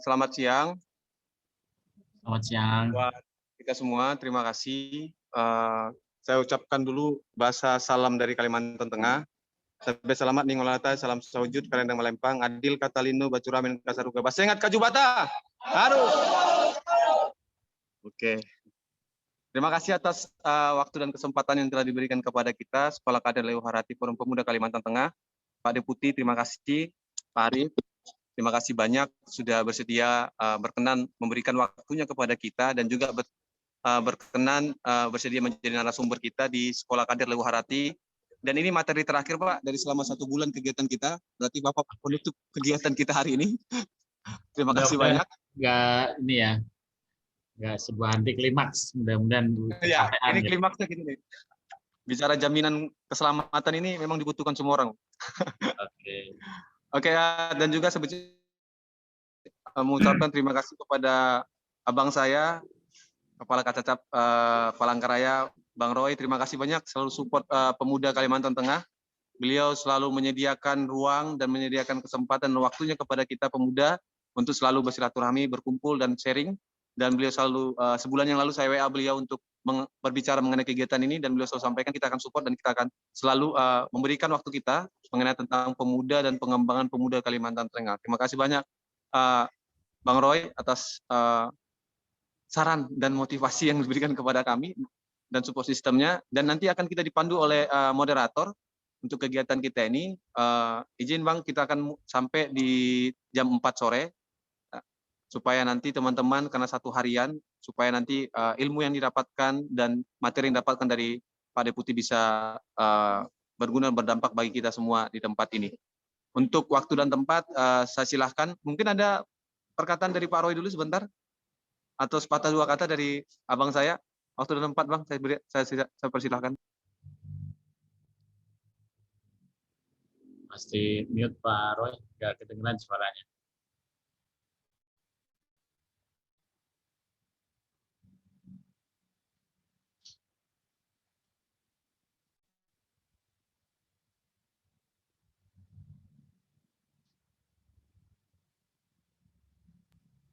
Selamat siang Selamat siang. buat kita semua. Terima kasih. Saya ucapkan dulu bahasa salam dari Kalimantan Tengah. Sampai selamat ningolata, salam sawujud, kalendang melempang, adil katalino, bacuramin kasaruga, basengat kajubata. Harus. Oke. Terima kasih atas waktu dan kesempatan yang telah diberikan kepada kita, Sekolah Kader Leuh Harati Forum Pemuda Kalimantan Tengah. Pak Deputi, terima kasih. Pak Arif, terima kasih banyak sudah bersedia berkenan memberikan waktunya kepada kita dan juga berkenan bersedia menjadi narasumber kita di Sekolah Kader Leuh Harati. Dan ini materi terakhir, Pak, dari selama 1 bulan kegiatan kita. Berarti Bapak penutup kegiatan kita hari ini. Terima kasih banyak. Nggak sebuah anti klimaks. Mudah-mudahan Ya, kesampaian. ini klimaksnya gini nih. Bicara jaminan keselamatan ini memang dibutuhkan semua orang. Oke. Oke, dan juga mengucapkan terima kasih kepada abang saya, Kepala Kacacap Palangkaraya, Bang Roy. Terima kasih banyak selalu support pemuda Kalimantan Tengah. Beliau selalu menyediakan ruang dan menyediakan kesempatan dan waktunya kepada kita pemuda untuk selalu bersilaturahmi, berkumpul dan sharing. Dan beliau selalu sebulan yang lalu saya WA beliau untuk berbicara mengenai kegiatan ini dan beliau selalu sampaikan kita akan support dan kita akan selalu memberikan waktu kita mengenai tentang pemuda dan pengembangan pemuda Kalimantan Tengah. Terima kasih banyak Bang Roy atas saran dan motivasi yang diberikan kepada kami dan support sistemnya, dan nanti akan kita dipandu oleh moderator untuk kegiatan kita ini. Izin Bang, kita akan sampai di jam 4 sore supaya nanti teman-teman, karena 1 harian, supaya nanti ilmu yang didapatkan dan materi yang didapatkan dari Pak Deputi bisa berguna dan berdampak bagi kita semua di tempat ini. Untuk waktu dan tempat, saya silahkan. Mungkin ada perkataan dari Pak Roy dulu sebentar, atau sepatah 2 kata dari abang saya. Waktu dan tempat, Bang, saya persilahkan. Pasti mute Pak Roy, nggak kedengeran suaranya.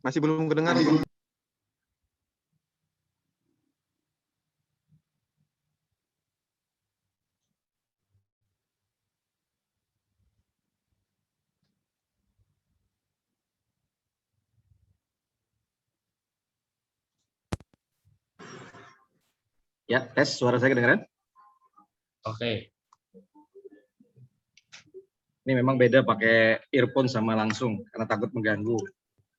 Masih belum kedengar. Ya, tes suara saya kedengaran? Oke. Ini memang beda pakai earphone sama langsung karena takut mengganggu.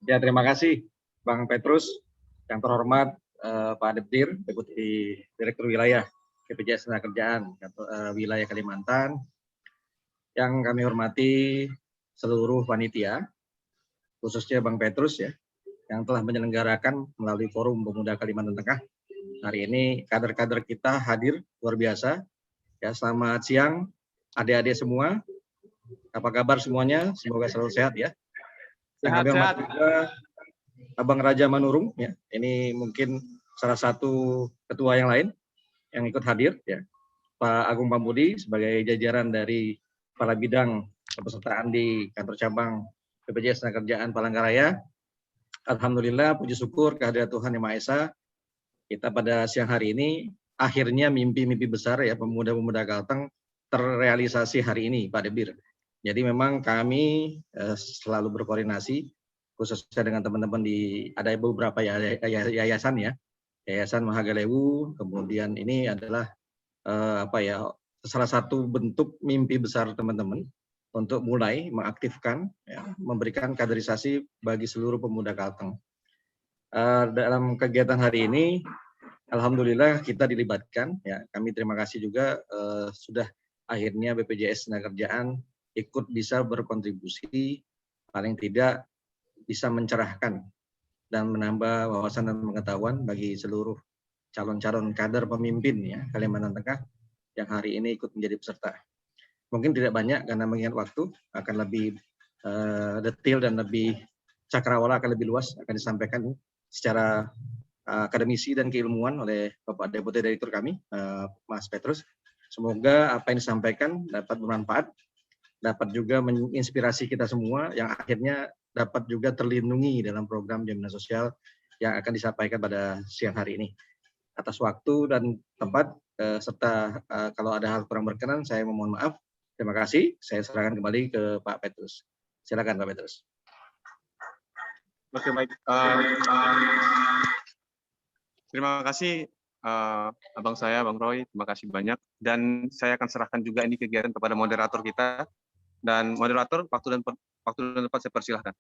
Ya, terima kasih Bang Petrus, yang terhormat Pak Deputir, Deputi Direktur Wilayah BPJS Tenagakerjaan Wilayah Kalimantan, yang kami hormati seluruh panitia, khususnya Bang Petrus ya, yang telah menyelenggarakan melalui Forum Pemuda Kalimantan Tengah. Hari ini kader-kader kita hadir luar biasa. Ya, selamat siang adik-adik semua. Apa kabar semuanya? Semoga selalu sehat ya. Sehat, sehat. Juga Abang Raja Manurung ya. Ini mungkin salah satu ketua yang lain yang ikut hadir ya. Pak Agung Pambudi sebagai jajaran dari kepala bidang kepesertaan di kantor cabang BPJS Tenagakerjaan Palangkaraya. Alhamdulillah, puji syukur kehadirat Tuhan Yang Maha Esa. Kita pada siang hari ini akhirnya mimpi-mimpi besar ya pemuda-pemuda Kalteng terrealisasi hari ini Pak Debir. Jadi memang kami selalu berkoordinasi khususnya dengan teman-teman ada beberapa yayasan ya, Yayasan Mahagalewu, kemudian ini adalah salah satu bentuk mimpi besar teman-teman untuk mulai mengaktifkan, ya, memberikan kaderisasi bagi seluruh pemuda Kalteng. Dalam kegiatan hari ini, alhamdulillah kita dilibatkan. Ya, kami terima kasih juga sudah akhirnya BPJS Tenagakerjaan ikut bisa berkontribusi, paling tidak bisa mencerahkan dan menambah wawasan dan pengetahuan bagi seluruh calon-calon kader pemimpin ya Kalimantan Tengah yang hari ini ikut menjadi peserta. Mungkin tidak banyak karena mengingat waktu, akan lebih detail dan lebih cakrawala, akan lebih luas akan disampaikan secara akademisi dan keilmuan oleh Bapak Deputi Direktur kami, Mas Petrus. Semoga apa yang disampaikan dapat bermanfaat, dapat juga menginspirasi kita semua yang akhirnya dapat juga terlindungi dalam program jaminan sosial yang akan disampaikan pada siang hari ini. Atas waktu dan tempat serta kalau ada hal kurang berkenan saya memohon maaf. Terima kasih. Saya serahkan kembali ke Pak Petrus. Silakan Pak Petrus. Oke, baik. Terima kasih abang saya, Bang Roy. Terima kasih banyak. Dan saya akan serahkan juga ini kegiatan kepada moderator kita. Dan moderator, waktu dan tempat saya persilahkan.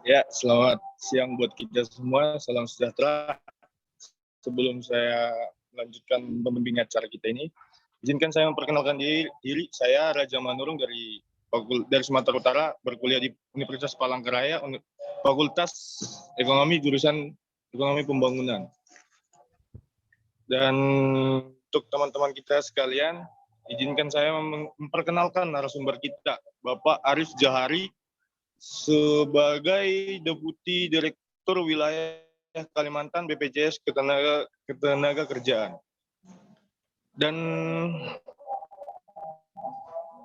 Ya, selamat siang buat kita semua. Salam sejahtera. Sebelum saya melanjutkan membimbing acara kita ini, izinkan saya memperkenalkan diri. Saya Raja Manurung dari Sumatera Utara, berkuliah di Universitas Palangkaraya, Fakultas Ekonomi, jurusan Ekonomi Pembangunan. Dan untuk teman-teman kita sekalian, izinkan saya memperkenalkan narasumber kita, Bapak Arif Jahari, sebagai Deputi Direktur Wilayah Kalimantan BPJS Ketenagakerjaan. Dan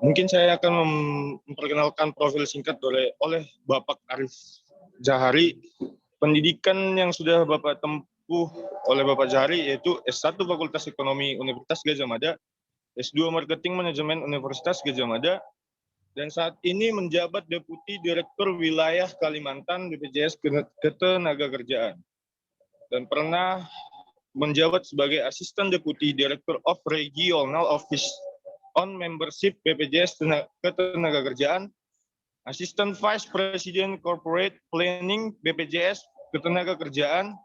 mungkin saya akan memperkenalkan profil singkat oleh Bapak Arif Jahari. Pendidikan yang sudah Bapak tempuh oleh Bapak Jahari yaitu S1 Fakultas Ekonomi Universitas Gadjah Mada, S2 Marketing Manajemen Universitas Gadjah Mada, dan saat ini menjabat Deputi Direktur Wilayah Kalimantan BPJS Ketenagakerjaan. Dan pernah menjabat sebagai Asisten Deputi Direktur of Regional Office on Membership BPJS Ketenagakerjaan, Asisten Vice President Corporate Planning BPJS Ketenagakerjaan,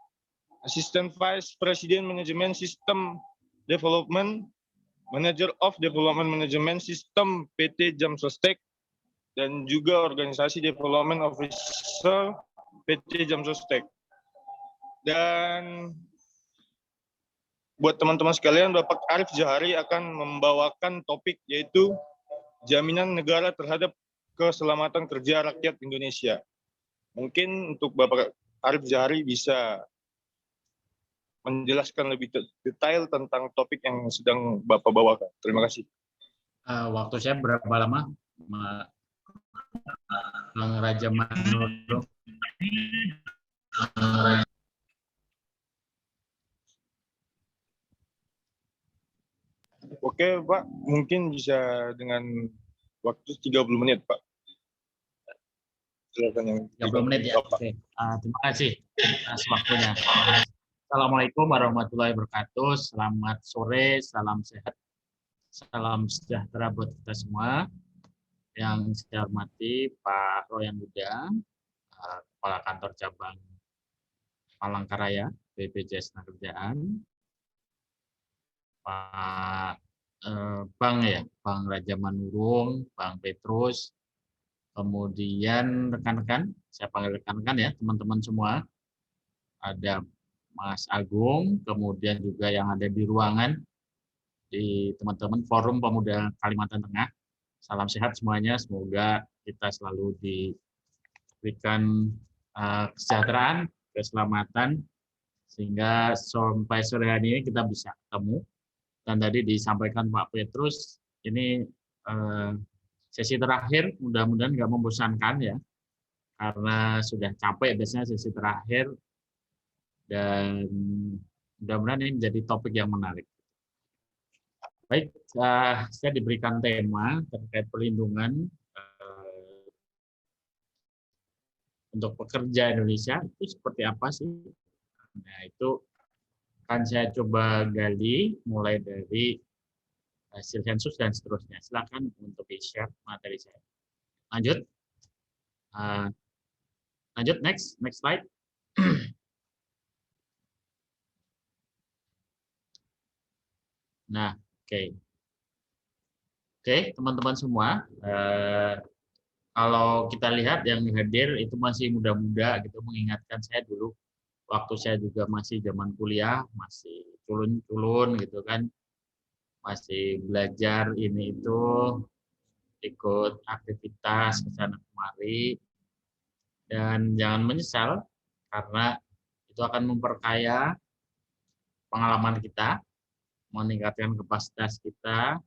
Asisten Vice President Manajemen System Development, Manager of Development Management System PT Jam Sostek, dan juga Organisasi Development Officer PT Jam Sostek. Dan buat teman-teman sekalian, Bapak Arif Jahari akan membawakan topik yaitu jaminan negara terhadap keselamatan kerja rakyat Indonesia. Mungkin untuk Bapak Arif Jahari bisa menjelaskan lebih detail tentang topik yang sedang Bapak bawakan. Terima kasih. Waktu saya berapa lama, Bang Raja Manurung? Oke, Pak. Mungkin bisa dengan waktu 30 menit, Pak. Silakan yang 30 menit ya. Oke. Terima kasih atas waktunya. Assalamualaikum warahmatullahi wabarakatuh. Selamat sore, salam sehat, salam sejahtera buat kita semua. Yang saya hormati Pak Royan Huda, Kepala Kantor Cabang Palangkaraya BPJS Ketenagakerjaan, Pak Bang Raja Manurung, Bang Petrus, kemudian rekan-rekan, saya panggil rekan-rekan ya, teman-teman semua. Ada Mas Agung, kemudian juga yang ada di ruangan, di teman-teman Forum Pemuda Kalimantan Tengah. Salam sehat semuanya, semoga kita selalu diberikan kesejahteraan, keselamatan, sehingga sampai sore hari ini kita bisa ketemu. Dan tadi disampaikan Pak Petrus, ini sesi terakhir, mudah-mudahan nggak membosankan ya, karena sudah capek biasanya sesi terakhir, dan mudah-mudahan ini menjadi topik yang menarik. Baik, saya diberikan tema terkait perlindungan untuk pekerja Indonesia, itu seperti apa sih? Nah, itu akan saya coba gali mulai dari hasil sensus dan seterusnya. Silakan untuk di-share materi saya. Lanjut. Lanjut, next slide. Nah, oke, teman-teman semua, kalau kita lihat yang hadir itu masih muda-muda gitu, mengingatkan saya dulu waktu saya juga masih zaman kuliah, masih culun-culun gitu kan, masih belajar ini itu, ikut aktivitas ke sana kemari, dan jangan menyesal karena itu akan memperkaya pengalaman kita, meningkatkan kapasitas kita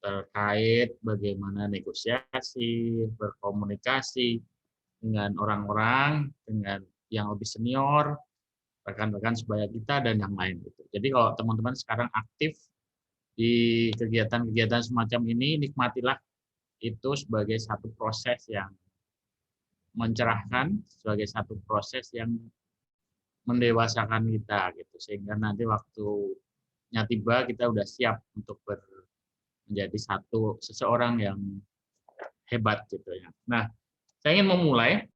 terkait bagaimana negosiasi, berkomunikasi dengan orang-orang, dengan yang lebih senior, rekan-rekan sebaya kita, dan yang lain. Jadi kalau teman-teman sekarang aktif di kegiatan-kegiatan semacam ini, nikmatilah itu sebagai satu proses yang mencerahkan, sebagai satu proses yang mendewasakan kita, gitu, sehingga nanti waktunya tiba kita udah siap untuk menjadi seseorang yang hebat, gitu ya. Nah, saya ingin memulai,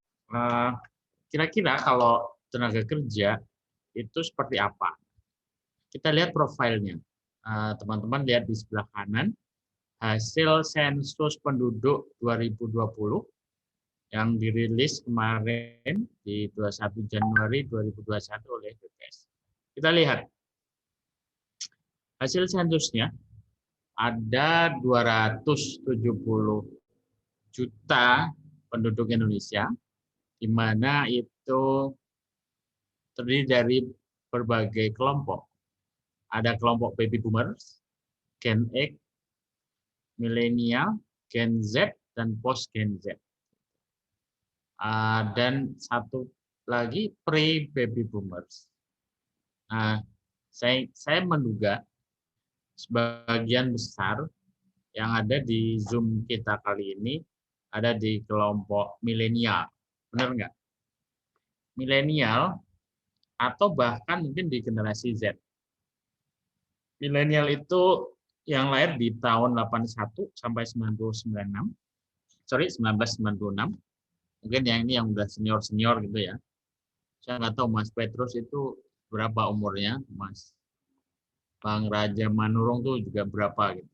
kira-kira kalau tenaga kerja itu seperti apa? Kita lihat profilnya. Teman-teman lihat di sebelah kanan, hasil sensus penduduk 2020 yang dirilis kemarin di 21 Januari 2021 oleh BPS. Kita lihat hasil sensusnya ada 270 juta penduduk Indonesia, di mana itu terdiri dari berbagai kelompok. Ada kelompok baby boomers, Gen X, milenial, Gen Z, dan post Gen Z. Dan satu lagi pre-baby boomers. Saya menduga sebagian besar yang ada di Zoom kita kali ini ada di kelompok milenial. Benar nggak? Milenial atau bahkan mungkin di generasi Z. Milenial itu yang lahir di tahun 81 sampai 1996. 1996. Mungkin yang ini yang udah senior-senior gitu ya. Saya nggak tahu Mas Petrus itu berapa umurnya, Mas Bang Raja Manurung tuh juga berapa gitu.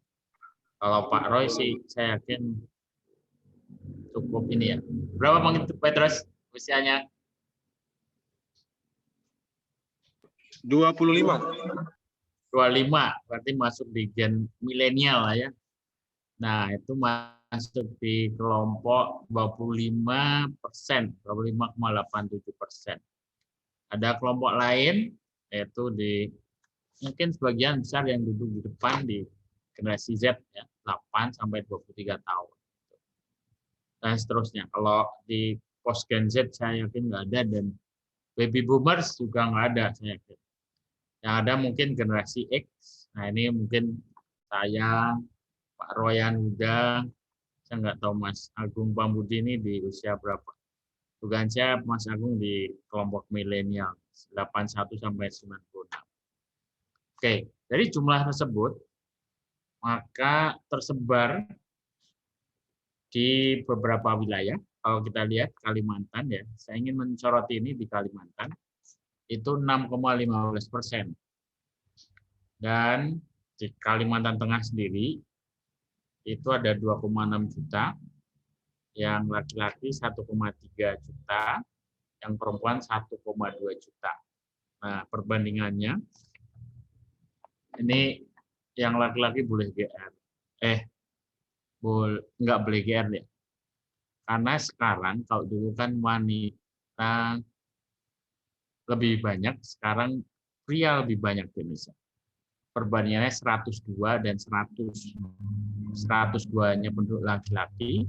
Kalau Pak Roy sih saya yakin cukup ini ya. Berapa Bang Petrus usianya? 25. 25, berarti masuk di gen milenial lah ya. Nah, itu masuk di kelompok 25%, 25,87%. Ada kelompok lain, yaitu di mungkin sebagian besar yang duduk di depan di generasi Z, ya, 8 sampai 23 tahun. Dan seterusnya. Kalau di post Gen Z saya yakin nggak ada, dan baby boomers juga nggak ada, saya yakin. Yang ada mungkin generasi X. Nah, ini mungkin saya, Pak Royan Huda, saya nggak tahu Mas Agung Pambudi ini di usia berapa. Dugaan saya Mas Agung di kelompok milenial, 81 sampai 96. Oke, dari jumlah tersebut, maka tersebar di beberapa wilayah. Kalau kita lihat Kalimantan ya, saya ingin mensoroti ini di Kalimantan, itu 6,15%. Dan di Kalimantan Tengah sendiri, itu ada 2,6 juta, yang laki-laki 1,3 juta, yang perempuan 1,2 juta. Nah, perbandingannya, ini yang laki-laki boleh GR. Nggak boleh GR ya. Karena sekarang, kalau dulu kan wanita lebih banyak, sekarang pria lebih banyak di Indonesia. Perbandingannya 102 dan 100. 102-nya penduduk laki-laki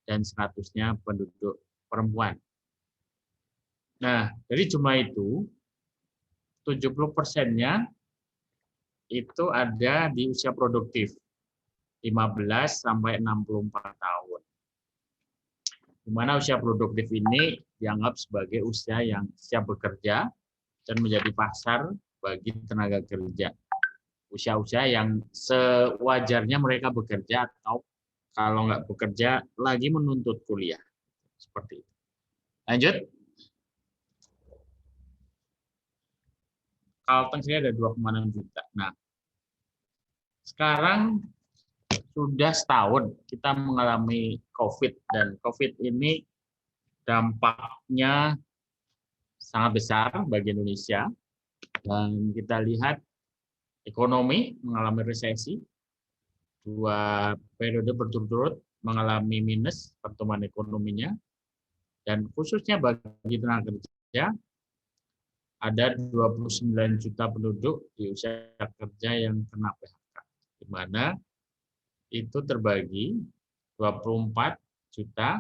dan 100-nya penduduk perempuan. Nah, dari jumlah itu, 70%-nya itu ada di usia produktif, 15 sampai 64 tahun. Di mana usia produktif ini dianggap sebagai usia yang siap bekerja dan menjadi pasar bagi tenaga kerja. Usia-usia yang sewajarnya mereka bekerja, atau kalau nggak bekerja lagi menuntut kuliah. Seperti itu. Lanjut. Kalteng sini ada 2,6 juta. Nah, sekarang sudah setahun kita mengalami COVID, dan COVID ini dampaknya sangat besar bagi Indonesia. Dan kita lihat ekonomi mengalami resesi, 2 periode berturut-turut mengalami minus pertumbuhan ekonominya, dan khususnya bagi tenaga kerja ada 29 juta penduduk di usia kerja yang kena PHK, di mana itu terbagi 24 juta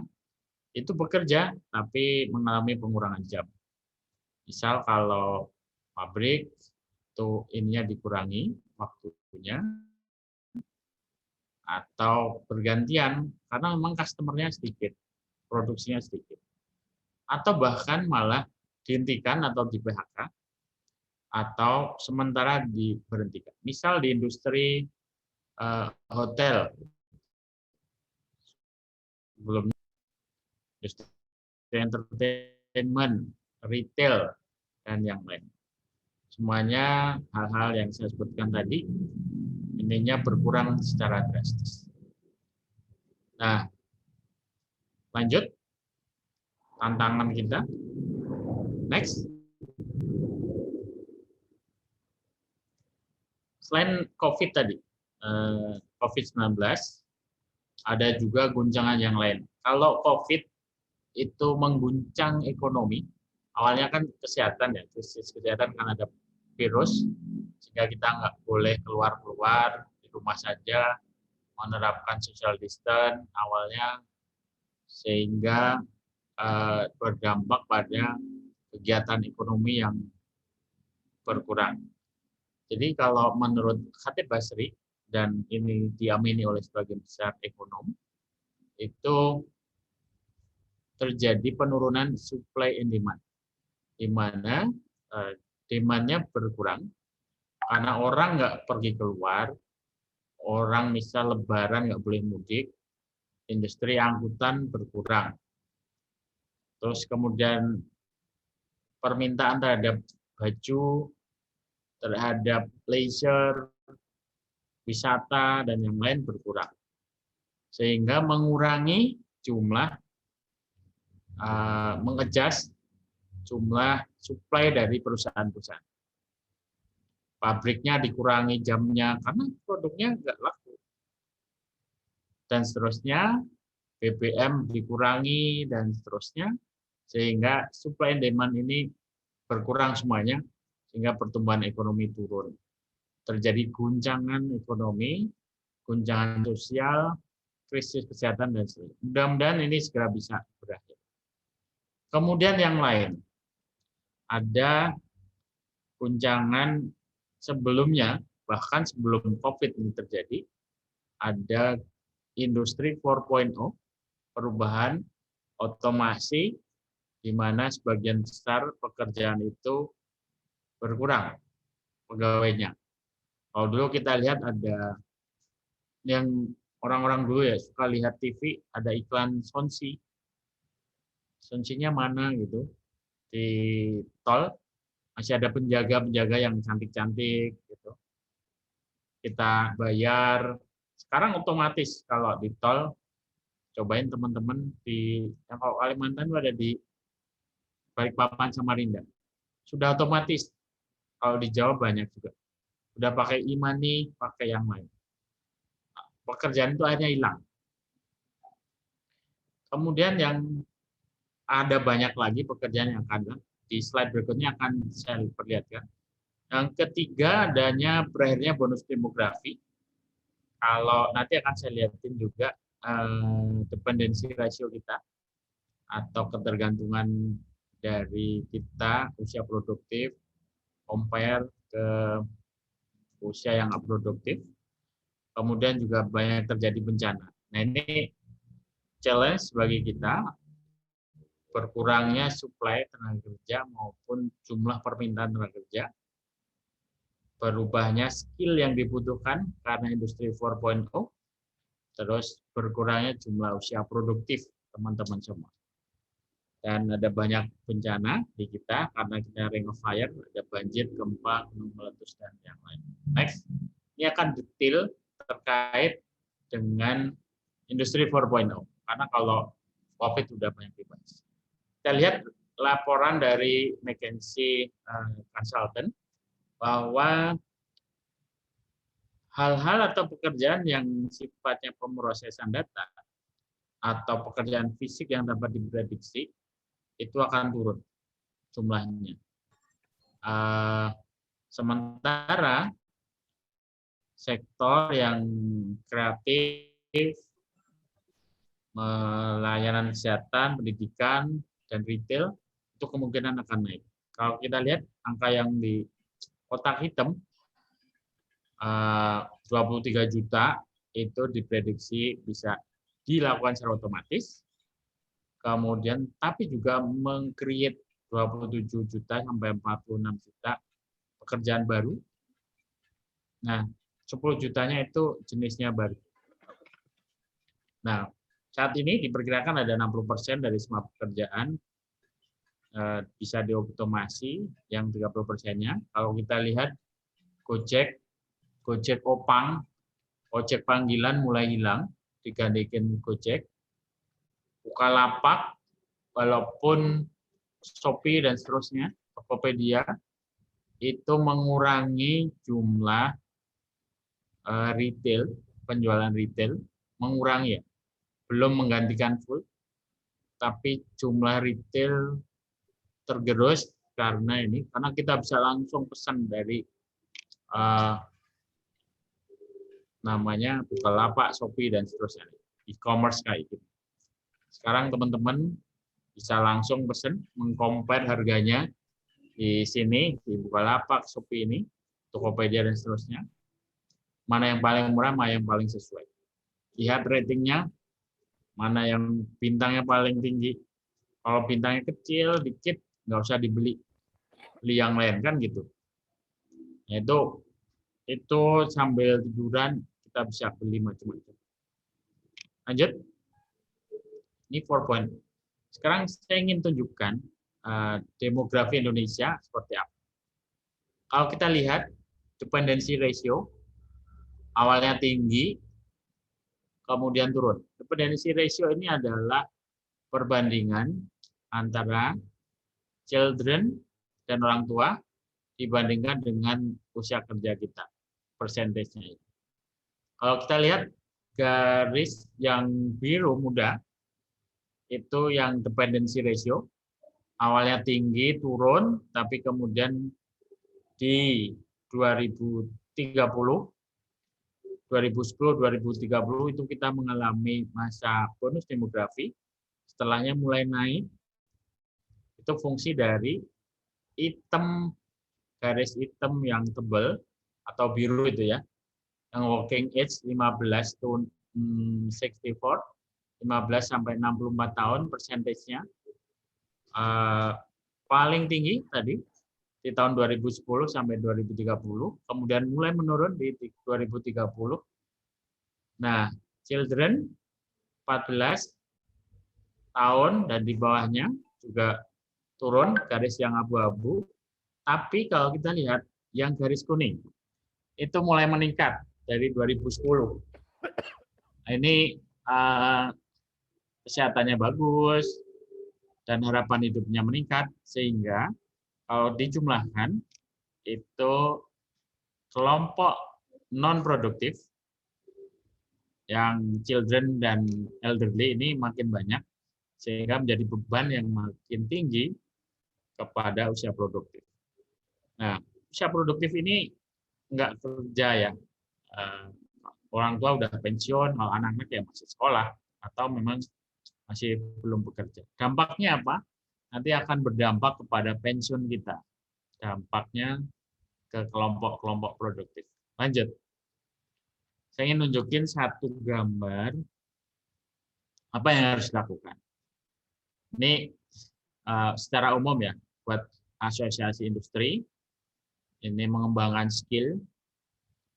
itu bekerja tapi mengalami pengurangan jam. Misal kalau pabrik itu ininya dikurangi waktunya atau bergantian karena memang customer-nya sedikit, produksinya sedikit. Atau bahkan malah dihentikan atau di PHK atau sementara diberhentikan. Misal di industri hotel, belum industri entertainment, retail, dan yang lain. Semuanya hal-hal yang saya sebutkan tadi, ininya berkurang secara drastis. Nah, lanjut. Tantangan kita. Next. Selain COVID tadi, COVID-19, ada juga guncangan yang lain. Kalau COVID itu mengguncang ekonomi, awalnya kan kesehatan ya, krisis kesehatan kan ada virus, sehingga kita nggak boleh keluar-keluar, di rumah saja, menerapkan social distance awalnya, sehingga berdampak pada kegiatan ekonomi yang berkurang. Jadi kalau menurut Khatib Basri, dan ini diamini oleh sebagian besar ekonom, itu terjadi penurunan supply and demand, di mana demand-nya berkurang karena orang nggak pergi keluar, orang misal lebaran nggak boleh mudik, industri angkutan berkurang. Terus kemudian permintaan terhadap baju, terhadap leisure, wisata, dan yang lain berkurang. Sehingga mengurangi jumlah, mengadjust jumlah supply dari perusahaan-perusahaan. Pabriknya dikurangi jamnya karena produknya nggak laku. Dan seterusnya, BBM dikurangi, dan seterusnya, sehingga supply and demand ini berkurang semuanya, sehingga pertumbuhan ekonomi turun. Terjadi guncangan ekonomi, guncangan sosial, krisis kesehatan, dan sebagainya. Mudah-mudahan ini segera bisa berakhir. Kemudian yang lain, ada guncangan sebelumnya, bahkan sebelum COVID ini terjadi, ada industri 4.0, perubahan otomasi, di mana sebagian besar pekerjaan itu berkurang pegawainya. Kalau dulu kita lihat ada yang orang-orang dulu ya suka lihat TV, ada iklan Sonsi. Sonsinya mana gitu. Di tol masih ada penjaga-penjaga yang cantik-cantik gitu. Kita bayar. Sekarang otomatis kalau di tol, cobain teman-teman di kalau Kalimantan itu ada di Balikpapan, Samarinda. Sudah otomatis. Kalau di Jawa banyak juga. Udah pakai e-money, pakai yang lain. Pekerjaan itu akhirnya hilang. Kemudian yang ada banyak lagi pekerjaan yang akan di slide berikutnya akan saya perlihatkan. Yang ketiga adanya berakhirnya bonus demografi. Kalau nanti akan saya lihatin juga dependensi rasio kita atau ketergantungan dari kita usia produktif compare ke usia yang nggak produktif. Kemudian juga banyak terjadi bencana. Nah ini challenge bagi kita, berkurangnya supply tenaga kerja maupun jumlah permintaan tenaga kerja, berubahnya skill yang dibutuhkan karena industri 4.0, terus berkurangnya jumlah usia produktif teman-teman semua. Dan ada banyak bencana di kita karena kita ring of fire, ada banjir, gempa, gunung meletus, dan yang lain. Next, ini akan detail terkait dengan industri 4.0, karena kalau COVID sudah banyak dibahas. Kita lihat laporan dari McKinsey Consultant bahwa hal-hal atau pekerjaan yang sifatnya pemrosesan data atau pekerjaan fisik yang dapat diprediksi itu akan turun jumlahnya. Sementara sektor yang kreatif, layanan kesehatan, pendidikan, dan retail itu kemungkinan akan naik. Kalau kita lihat angka yang di kotak hitam 23 juta itu diprediksi bisa dilakukan secara otomatis. Kemudian tapi juga meng-create 27 juta sampai 46 juta pekerjaan baru. Nah, 10 jutanya itu jenisnya baru. Nah, saat ini diperkirakan ada 60% dari semua pekerjaan bisa diotomasi, yang 30%-nya. Kalau kita lihat Gojek Opang, ojek panggilan mulai hilang, digantikan Gojek. Bukalapak, walaupun Shopee dan seterusnya, Tokopedia, itu mengurangi jumlah retail, penjualan retail, mengurangi ya, belum menggantikan full, tapi jumlah retail tergerus karena kita bisa langsung pesan dari namanya Bukalapak, Shopee, dan seterusnya, e-commerce kayak gitu. Sekarang teman-teman bisa langsung pesan, mengcompare harganya di sini, di Bukalapak, Shopee ini, Tokopedia, dan seterusnya. Mana yang paling murah, mana yang paling sesuai. Lihat ratingnya, mana yang bintangnya paling tinggi. Kalau bintangnya kecil, dikit, nggak usah dibeli. Beli yang lain, kan gitu. Nah, itu sambil tiduran, kita bisa beli macam-macam. Lanjut. Ini 4 point. Sekarang saya ingin tunjukkan demografi Indonesia seperti apa. Kalau kita lihat, dependency ratio, awalnya tinggi, kemudian turun. Dependency ratio ini adalah perbandingan antara children dan orang tua dibandingkan dengan usia kerja kita, persentasenya. Kalau kita lihat garis yang biru muda, itu yang dependency ratio, awalnya tinggi, turun, tapi kemudian di 2010, 2030 itu kita mengalami masa bonus demografi, setelahnya mulai naik. Itu fungsi dari hitam, garis hitam yang tebal atau biru itu ya, yang working age 15 to 64, 15 sampai 64 tahun persentasenya paling tinggi tadi di tahun 2010 sampai 2030, kemudian mulai menurun di 2030. Nah, children 14 tahun dan di bawahnya juga turun, garis yang abu-abu. Tapi kalau kita lihat yang garis kuning, itu mulai meningkat dari 2010. Nah, ini kesehatannya bagus dan harapan hidupnya meningkat, sehingga kalau dijumlahkan itu kelompok non-produktif yang children dan elderly ini makin banyak, sehingga menjadi beban yang makin tinggi kepada usia produktif. Nah, usia produktif ini nggak kerja ya, orang tua udah pensiun, kalau anak-anak ya masih sekolah atau memang masih belum bekerja. Dampaknya apa? Nanti akan berdampak kepada pensiun kita. Dampaknya ke kelompok-kelompok produktif. Lanjut. Saya ingin nunjukin satu gambar apa yang harus dilakukan. Ini secara umum ya, buat asosiasi industri, ini mengembangkan skill,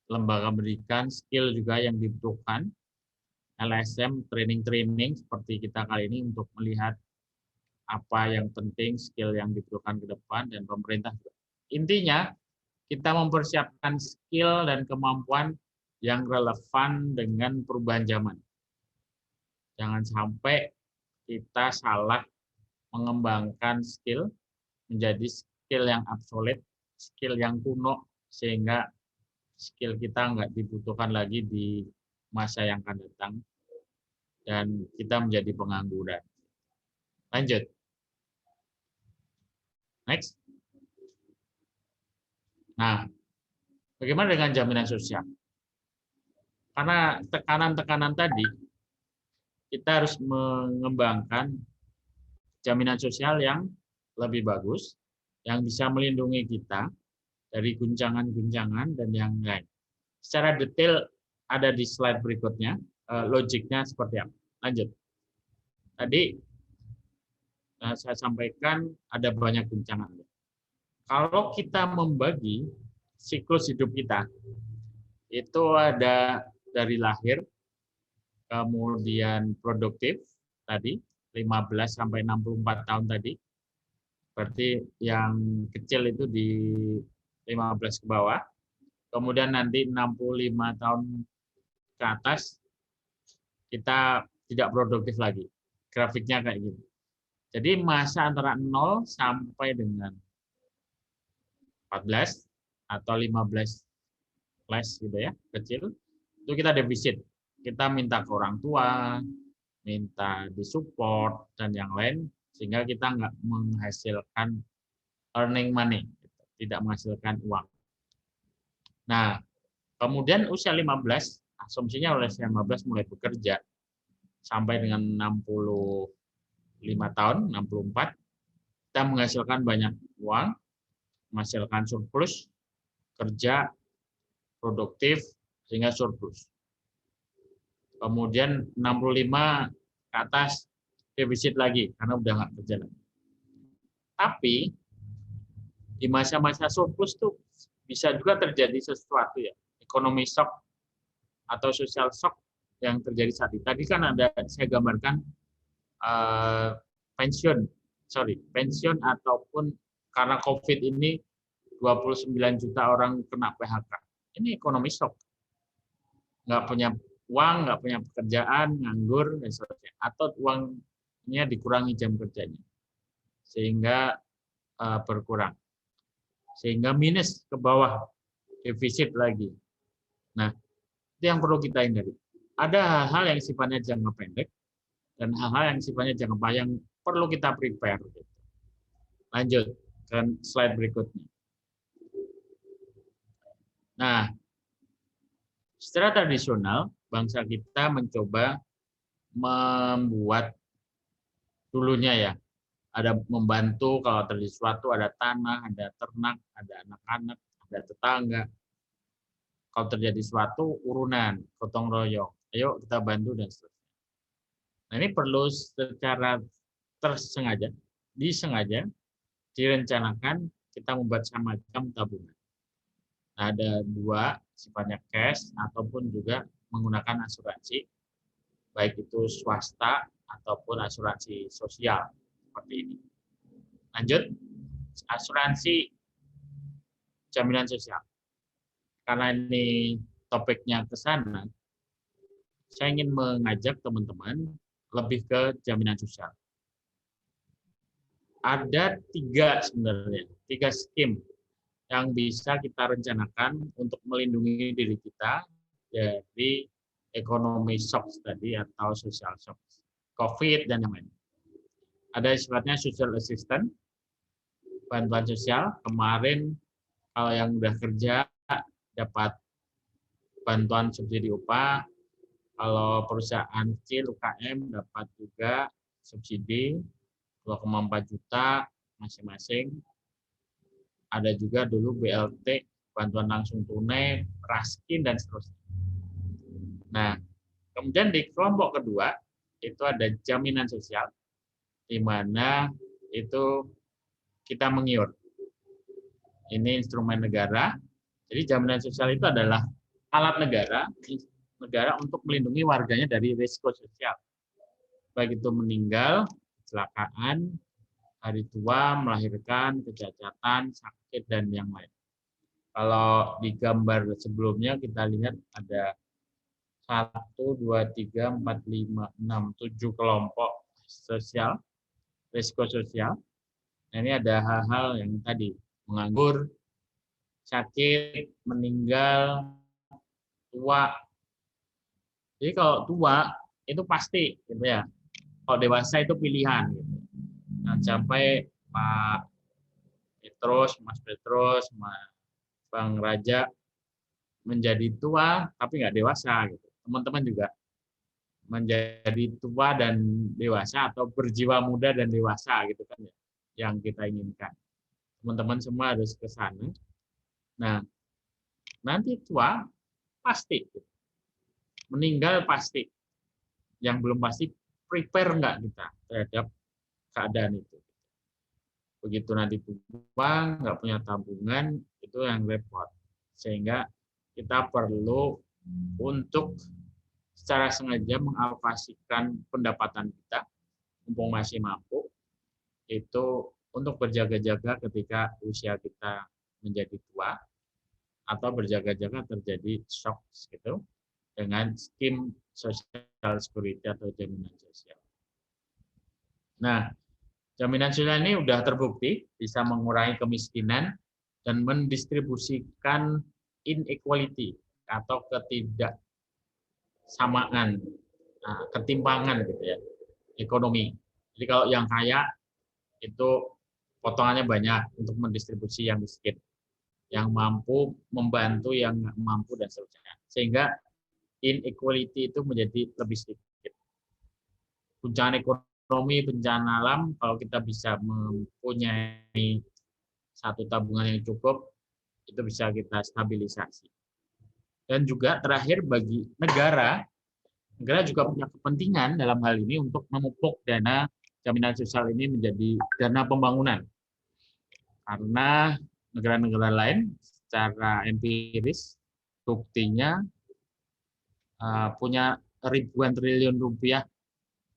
lembaga pendidikan, skill juga yang dibutuhkan, LSM, training-training seperti kita kali ini untuk melihat apa yang penting, skill yang dibutuhkan ke depan, dan pemerintah juga. Intinya, kita mempersiapkan skill dan kemampuan yang relevan dengan perubahan zaman. Jangan sampai kita salah mengembangkan skill menjadi skill yang obsolete, skill yang kuno, sehingga skill kita nggak dibutuhkan lagi di masa yang akan datang, dan kita menjadi pengangguran. Lanjut. Next. Nah, bagaimana dengan jaminan sosial? Karena tekanan-tekanan tadi, kita harus mengembangkan jaminan sosial yang lebih bagus, yang bisa melindungi kita dari guncangan-guncangan dan yang lain. Secara detail ada di slide berikutnya, logiknya seperti apa. Lanjut. Tadi saya sampaikan ada banyak guncangan. Kalau kita membagi siklus hidup kita, itu ada dari lahir, kemudian produktif tadi, 15 sampai 64 tahun tadi, berarti yang kecil itu di 15 ke bawah, kemudian nanti 65 tahun ke atas, kita tidak produktif lagi. Grafiknya kayak gini. Jadi masa antara 0 sampai dengan 14 atau 15 plus gitu ya, kecil, itu kita defisit. Kita minta ke orang tua, minta disupport, dan yang lain, sehingga kita nggak menghasilkan earning money, tidak menghasilkan uang. Nah, kemudian usia 15, asumsinya oleh usia 15 mulai bekerja, sampai dengan 65 tahun, 64, kita menghasilkan banyak uang, menghasilkan surplus, kerja, produktif, sehingga surplus. Kemudian 65 ke atas, defisit lagi, karena udah nggak kerja lagi. Tapi, di masa-masa surplus tuh bisa juga terjadi sesuatu ya, ekonomi shock atau social shock yang terjadi saat ini. Tadi kan ada saya gambarkan pensiun ataupun karena COVID ini 29 juta orang kena PHK. Ini ekonomi shock. Nggak punya uang, nggak punya pekerjaan, nganggur, dan sebagainya. Atau uangnya dikurangi jam kerjanya. Sehingga berkurang. Sehingga minus ke bawah, defisit lagi. Nah, itu yang perlu kita hindari. Ada hal-hal yang sifatnya jangka pendek, dan hal-hal yang sifatnya jangka panjang yang perlu kita prepare. Lanjut ke slide berikutnya. Nah, secara tradisional, bangsa kita mencoba membuat dulunya ya, ada membantu kalau terjadi sesuatu, ada tanah, ada ternak, ada anak-anak, ada tetangga. Kalau terjadi sesuatu, urunan, gotong royong. Ayo kita bantu dan seterusnya. Nah, ini perlu secara tersengaja, disengaja, direncanakan kita membuat semacam tabungan. Nah, ada dua, sifatnya cash ataupun juga menggunakan asuransi, baik itu swasta ataupun asuransi sosial seperti ini. Lanjut, asuransi jaminan sosial. Karena ini topiknya ke sana, saya ingin mengajak teman-teman lebih ke jaminan sosial. Ada tiga sebenarnya, tiga skim yang bisa kita rencanakan untuk melindungi diri kita dari ekonomi shock tadi atau social shock, COVID dan yang lain. Ada sifatnya social assistance, bantuan sosial. Kemarin kalau yang udah kerja dapat bantuan subsidi upah, kalau perusahaan kecil UKM dapat juga subsidi 2,4 juta masing-masing. Ada juga dulu BLT, bantuan langsung tunai, raskin, dan seterusnya. Nah, kemudian di kelompok kedua, itu ada jaminan sosial, di mana itu kita mengiur. Ini instrumen negara. Jadi jaminan sosial itu adalah alat negara untuk melindungi warganya dari risiko sosial. Baik itu meninggal, kecelakaan, hari tua, melahirkan, kecacatan, sakit, dan yang lain. Kalau di gambar sebelumnya kita lihat ada 1, 2, 3, 4, 5, 6, 7 kelompok sosial, risiko sosial. Nah, ini ada hal-hal yang tadi, menganggur, sakit, meninggal, tua. Jadi kalau tua itu pasti, gitu ya. Kalau dewasa itu pilihan. Gitu. Nah, sampai Pak Petrus, Mas Petrus, Mas Bang Raja menjadi tua tapi nggak dewasa gitu. Teman-teman juga menjadi tua dan dewasa atau berjiwa muda dan dewasa gitu kan ya, yang kita inginkan. Teman-teman semua harus ke sana. Nah, nanti tua pasti, meninggal pasti. Yang belum pasti prepare nggak kita terhadap keadaan itu. Begitu nanti tua, nggak punya tabungan, itu yang repot. Sehingga kita perlu untuk secara sengaja mengalokasikan pendapatan kita, mumpung masih mampu, itu untuk berjaga-jaga ketika usia kita menjadi tua, atau berjaga-jaga terjadi shock gitu, dengan skim social security atau jaminan sosial. Nah, jaminan sosial ini sudah terbukti bisa mengurangi kemiskinan dan mendistribusikan inequality atau ketidaksamaan, ketimpangan gitu ya, ekonomi. Jadi kalau yang kaya itu potongannya banyak untuk mendistribusi yang miskin, yang mampu membantu yang nggak mampu dan seterusnya. Sehingga inequality itu menjadi lebih sedikit. Guncangan ekonomi, bencana alam, kalau kita bisa mempunyai satu tabungan yang cukup, itu bisa kita stabilisasi. Dan juga terakhir bagi negara juga punya kepentingan dalam hal ini untuk memupuk dana jaminan sosial ini menjadi dana pembangunan. Karena negara-negara lain secara empiris buktinya punya ribuan triliun rupiah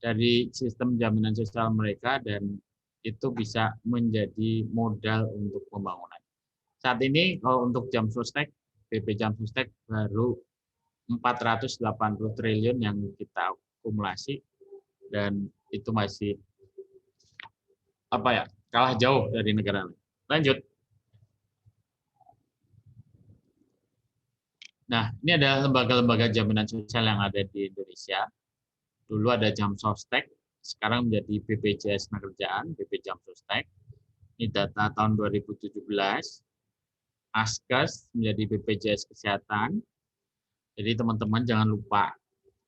dari sistem jaminan sosial mereka dan itu bisa menjadi modal untuk pembangunan. Saat ini kalau untuk Jamsostek, BP Jamsostek baru 480 triliun yang kita akumulasi dan itu masih kalah jauh dari negara lain. Lanjut. Nah, ini adalah lembaga-lembaga jaminan sosial yang ada di Indonesia. Dulu ada Jamsostek, sekarang menjadi BPJS Tenagakerjaan, BP Jamsostek. Ini data tahun 2017. Askes menjadi BPJS Kesehatan. Jadi teman-teman jangan lupa,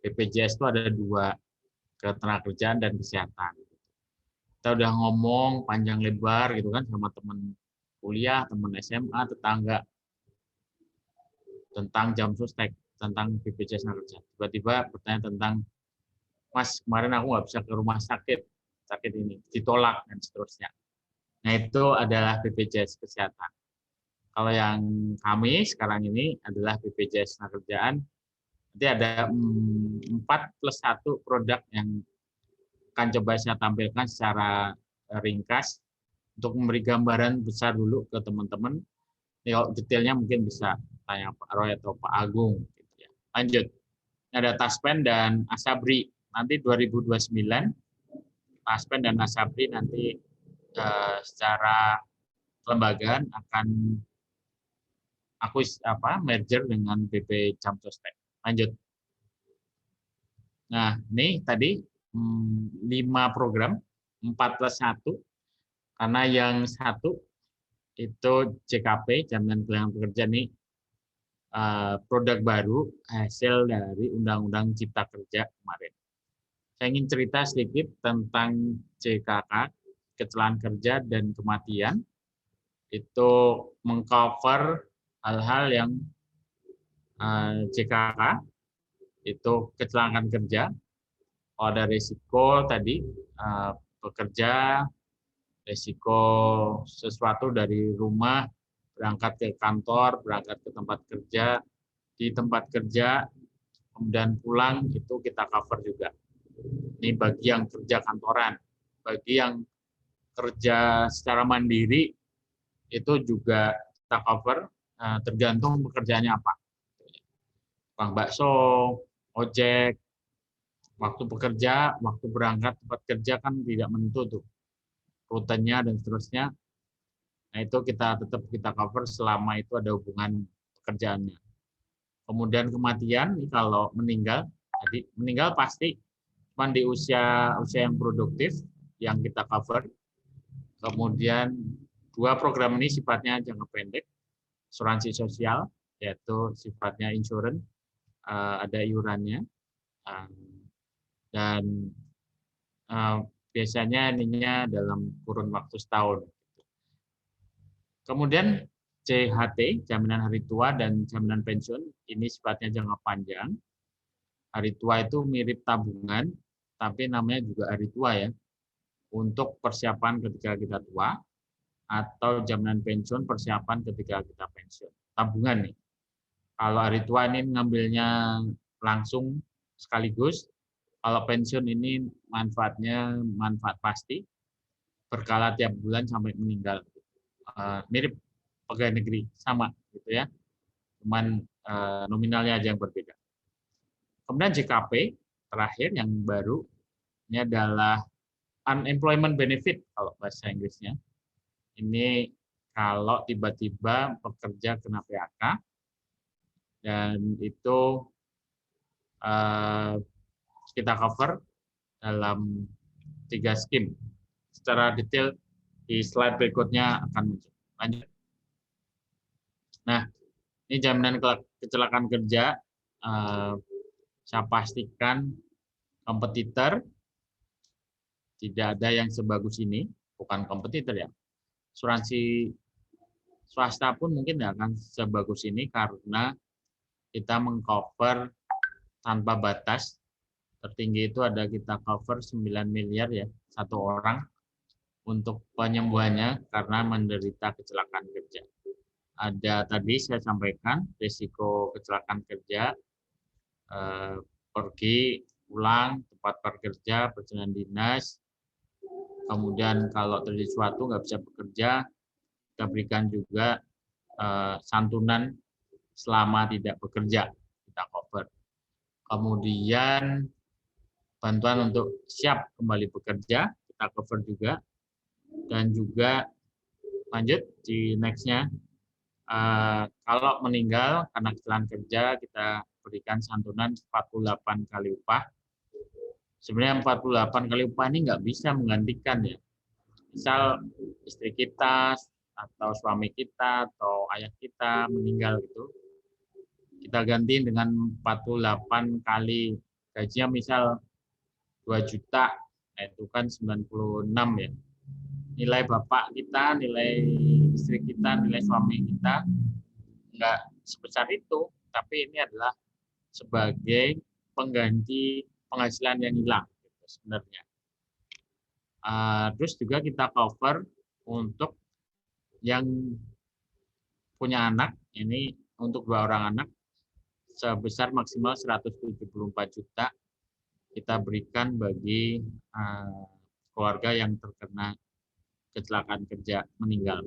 BPJS itu ada dua, ketenagakerjaan dan kesehatan. Kita udah ngomong panjang lebar gitu kan sama teman kuliah, teman SMA, tetangga tentang Jamsostek, tentang BPJS Tenagakerjaan. Tiba-tiba bertanya tentang, Mas, kemarin aku nggak bisa ke rumah sakit ini, ditolak dan seterusnya. Nah itu adalah BPJS Kesehatan. Kalau yang kami sekarang ini adalah BPJS Tenagakerjaan. Nanti ada 4+1 produk yang akan coba saya tampilkan secara ringkas untuk memberi gambaran besar dulu ke teman-teman. Kalau detailnya mungkin bisa tanya Pak Roy atau Pak Agung. Gitu ya. Lanjut. Ini ada Taspen dan Asabri. Nanti 2029 Taspen dan Asabri nanti secara kelembagaan akan merger dengan BP Jamsostek. Lanjut. Nah, ini tadi 5 program, 4+1, karena yang satu itu JKP, Jaminan Kehilangan Pekerjaan, ini produk baru hasil dari Undang-Undang Cipta Kerja kemarin. Saya ingin cerita sedikit tentang JKK, kecelakaan kerja dan kematian. Itu mengcover hal-hal yang JKK, itu kecelakaan kerja. Kalau ada risiko tadi, bekerja, risiko sesuatu dari rumah, berangkat ke kantor, berangkat ke tempat kerja, di tempat kerja, kemudian pulang, itu kita cover juga. Ini bagi yang kerja kantoran. Bagi yang kerja secara mandiri, itu juga kita cover, tergantung pekerjaannya apa. Tukang bakso, ojek, waktu bekerja, waktu berangkat tempat kerja kan tidak menentu tuh rutenya dan seterusnya. Nah itu kita tetap kita cover selama itu ada hubungan pekerjaannya. Kemudian kematian, kalau meninggal, jadi meninggal pasti cuma di usia yang produktif yang kita cover. Kemudian 2 program ini sifatnya jangka pendek. asuransi sosial, yaitu sifatnya insurance, ada iurannya, dan biasanya ininya dalam kurun waktu setahun. Kemudian CHT, jaminan hari tua dan jaminan pensiun, ini sifatnya jangka panjang. Hari tua itu mirip tabungan, tapi namanya juga hari tua ya, untuk persiapan ketika kita tua, atau jaminan pensiun persiapan ketika kita pensiun. Tabungan nih. Kalau hari tua ini ngambilnya langsung sekaligus, kalau pensiun ini manfaatnya manfaat pasti, berkala tiap bulan sampai meninggal. Mirip pegawai negeri, sama gitu ya, cuman nominalnya aja yang berbeda. Kemudian JKP terakhir yang baru ini adalah unemployment benefit kalau bahasa Inggrisnya. Ini kalau tiba-tiba pekerja kena PHK dan itu kita cover dalam 3 skim. Secara detail di slide berikutnya akan muncul. Lanjut. Nah, ini jaminan kecelakaan kerja. Saya pastikan kompetitor tidak ada yang sebagus ini, bukan kompetitor ya. Asuransi swasta pun mungkin tidak akan sebagus ini karena kita mengcover tanpa batas. Tertinggi itu ada kita cover 9 miliar ya, satu orang untuk penyembuhannya karena menderita kecelakaan kerja. Ada tadi saya sampaikan risiko kecelakaan kerja, pergi, pulang, tempat bekerja, perjalanan dinas. Kemudian kalau terjadi sesuatu nggak bisa bekerja, kita berikan juga santunan selama tidak bekerja, kita cover. Kemudian bantuan untuk siap kembali bekerja, kita cover juga. Dan juga lanjut di next-nya, kalau meninggal karena kecelakaan kerja, kita berikan santunan 48 kali upah. Sebenarnya 48 kali upah ini nggak bisa menggantikan ya. Misal istri kita atau suami kita atau ayah kita meninggal gitu, kita ganti dengan 48 kali gajinya misal 2 juta, itu kan 96 ya. Nilai bapak kita, nilai istri kita, nilai suami kita nggak sebesar itu, tapi ini adalah sebagai pengganti penghasilan yang hilang gitu, sebenarnya. Terus juga kita cover untuk yang punya anak, ini untuk 2 orang anak sebesar maksimal 174 juta kita berikan bagi keluarga yang terkena kecelakaan kerja meninggal,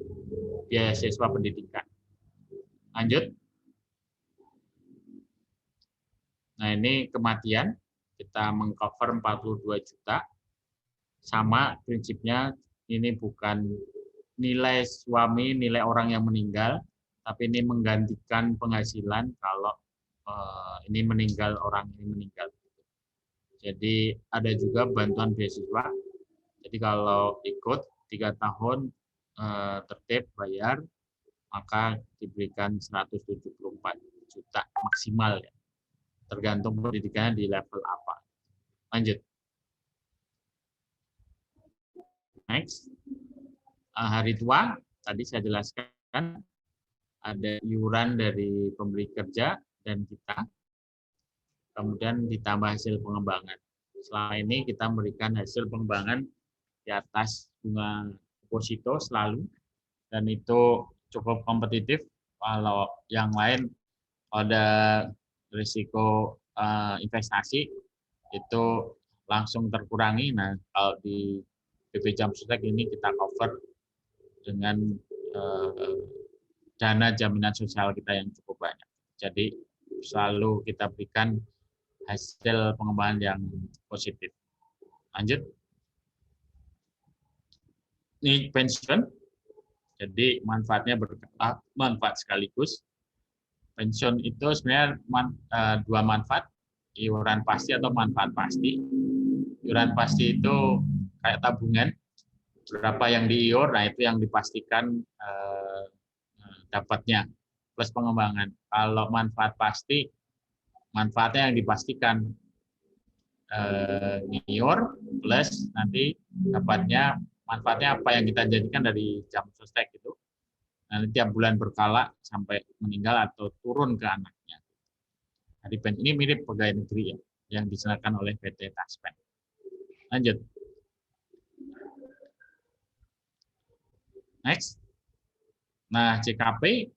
biaya siswa pendidikan. Lanjut. Nah, ini kematian, kita mengcover 42 juta. Sama prinsipnya, ini bukan nilai suami, nilai orang yang meninggal, tapi ini menggantikan penghasilan kalau ini meninggal, orang ini meninggal. Jadi ada juga bantuan beasiswa. Jadi kalau ikut 3 tahun tertib bayar, maka diberikan 174 juta maksimal ya. Tergantung pendidikannya di level apa. Lanjut. Next. Hari tua, tadi saya jelaskan ada iuran dari pemberi kerja dan kita. Kemudian ditambah hasil pengembangan. Selama ini kita memberikan hasil pengembangan di atas bunga deposito selalu, dan itu cukup kompetitif. Kalau yang lain ada risiko investasi itu langsung terkurangi. Nah, kalau di BP Jamstek ini kita cover dengan dana jaminan sosial kita yang cukup banyak. Jadi selalu kita berikan hasil pengembangan yang positif. Lanjut. Ini pensiun. Jadi manfaatnya manfaat sekaligus. Pensiun itu sebenarnya 2 manfaat, iuran pasti atau manfaat pasti. Iuran pasti itu kayak tabungan, berapa yang diiur, nah itu yang dipastikan dapatnya. plus pengembangan. Kalau manfaat pasti, manfaatnya yang dipastikan NIOR plus nanti dapatnya manfaatnya apa yang kita jadikan dari jam sostek itu. Nanti tiap bulan berkala sampai meninggal atau turun ke anaknya. Jadi ini mirip pegawai negeri ya, yang diserahkan oleh PT Taspen. Lanjut. Next. Nah, JKP,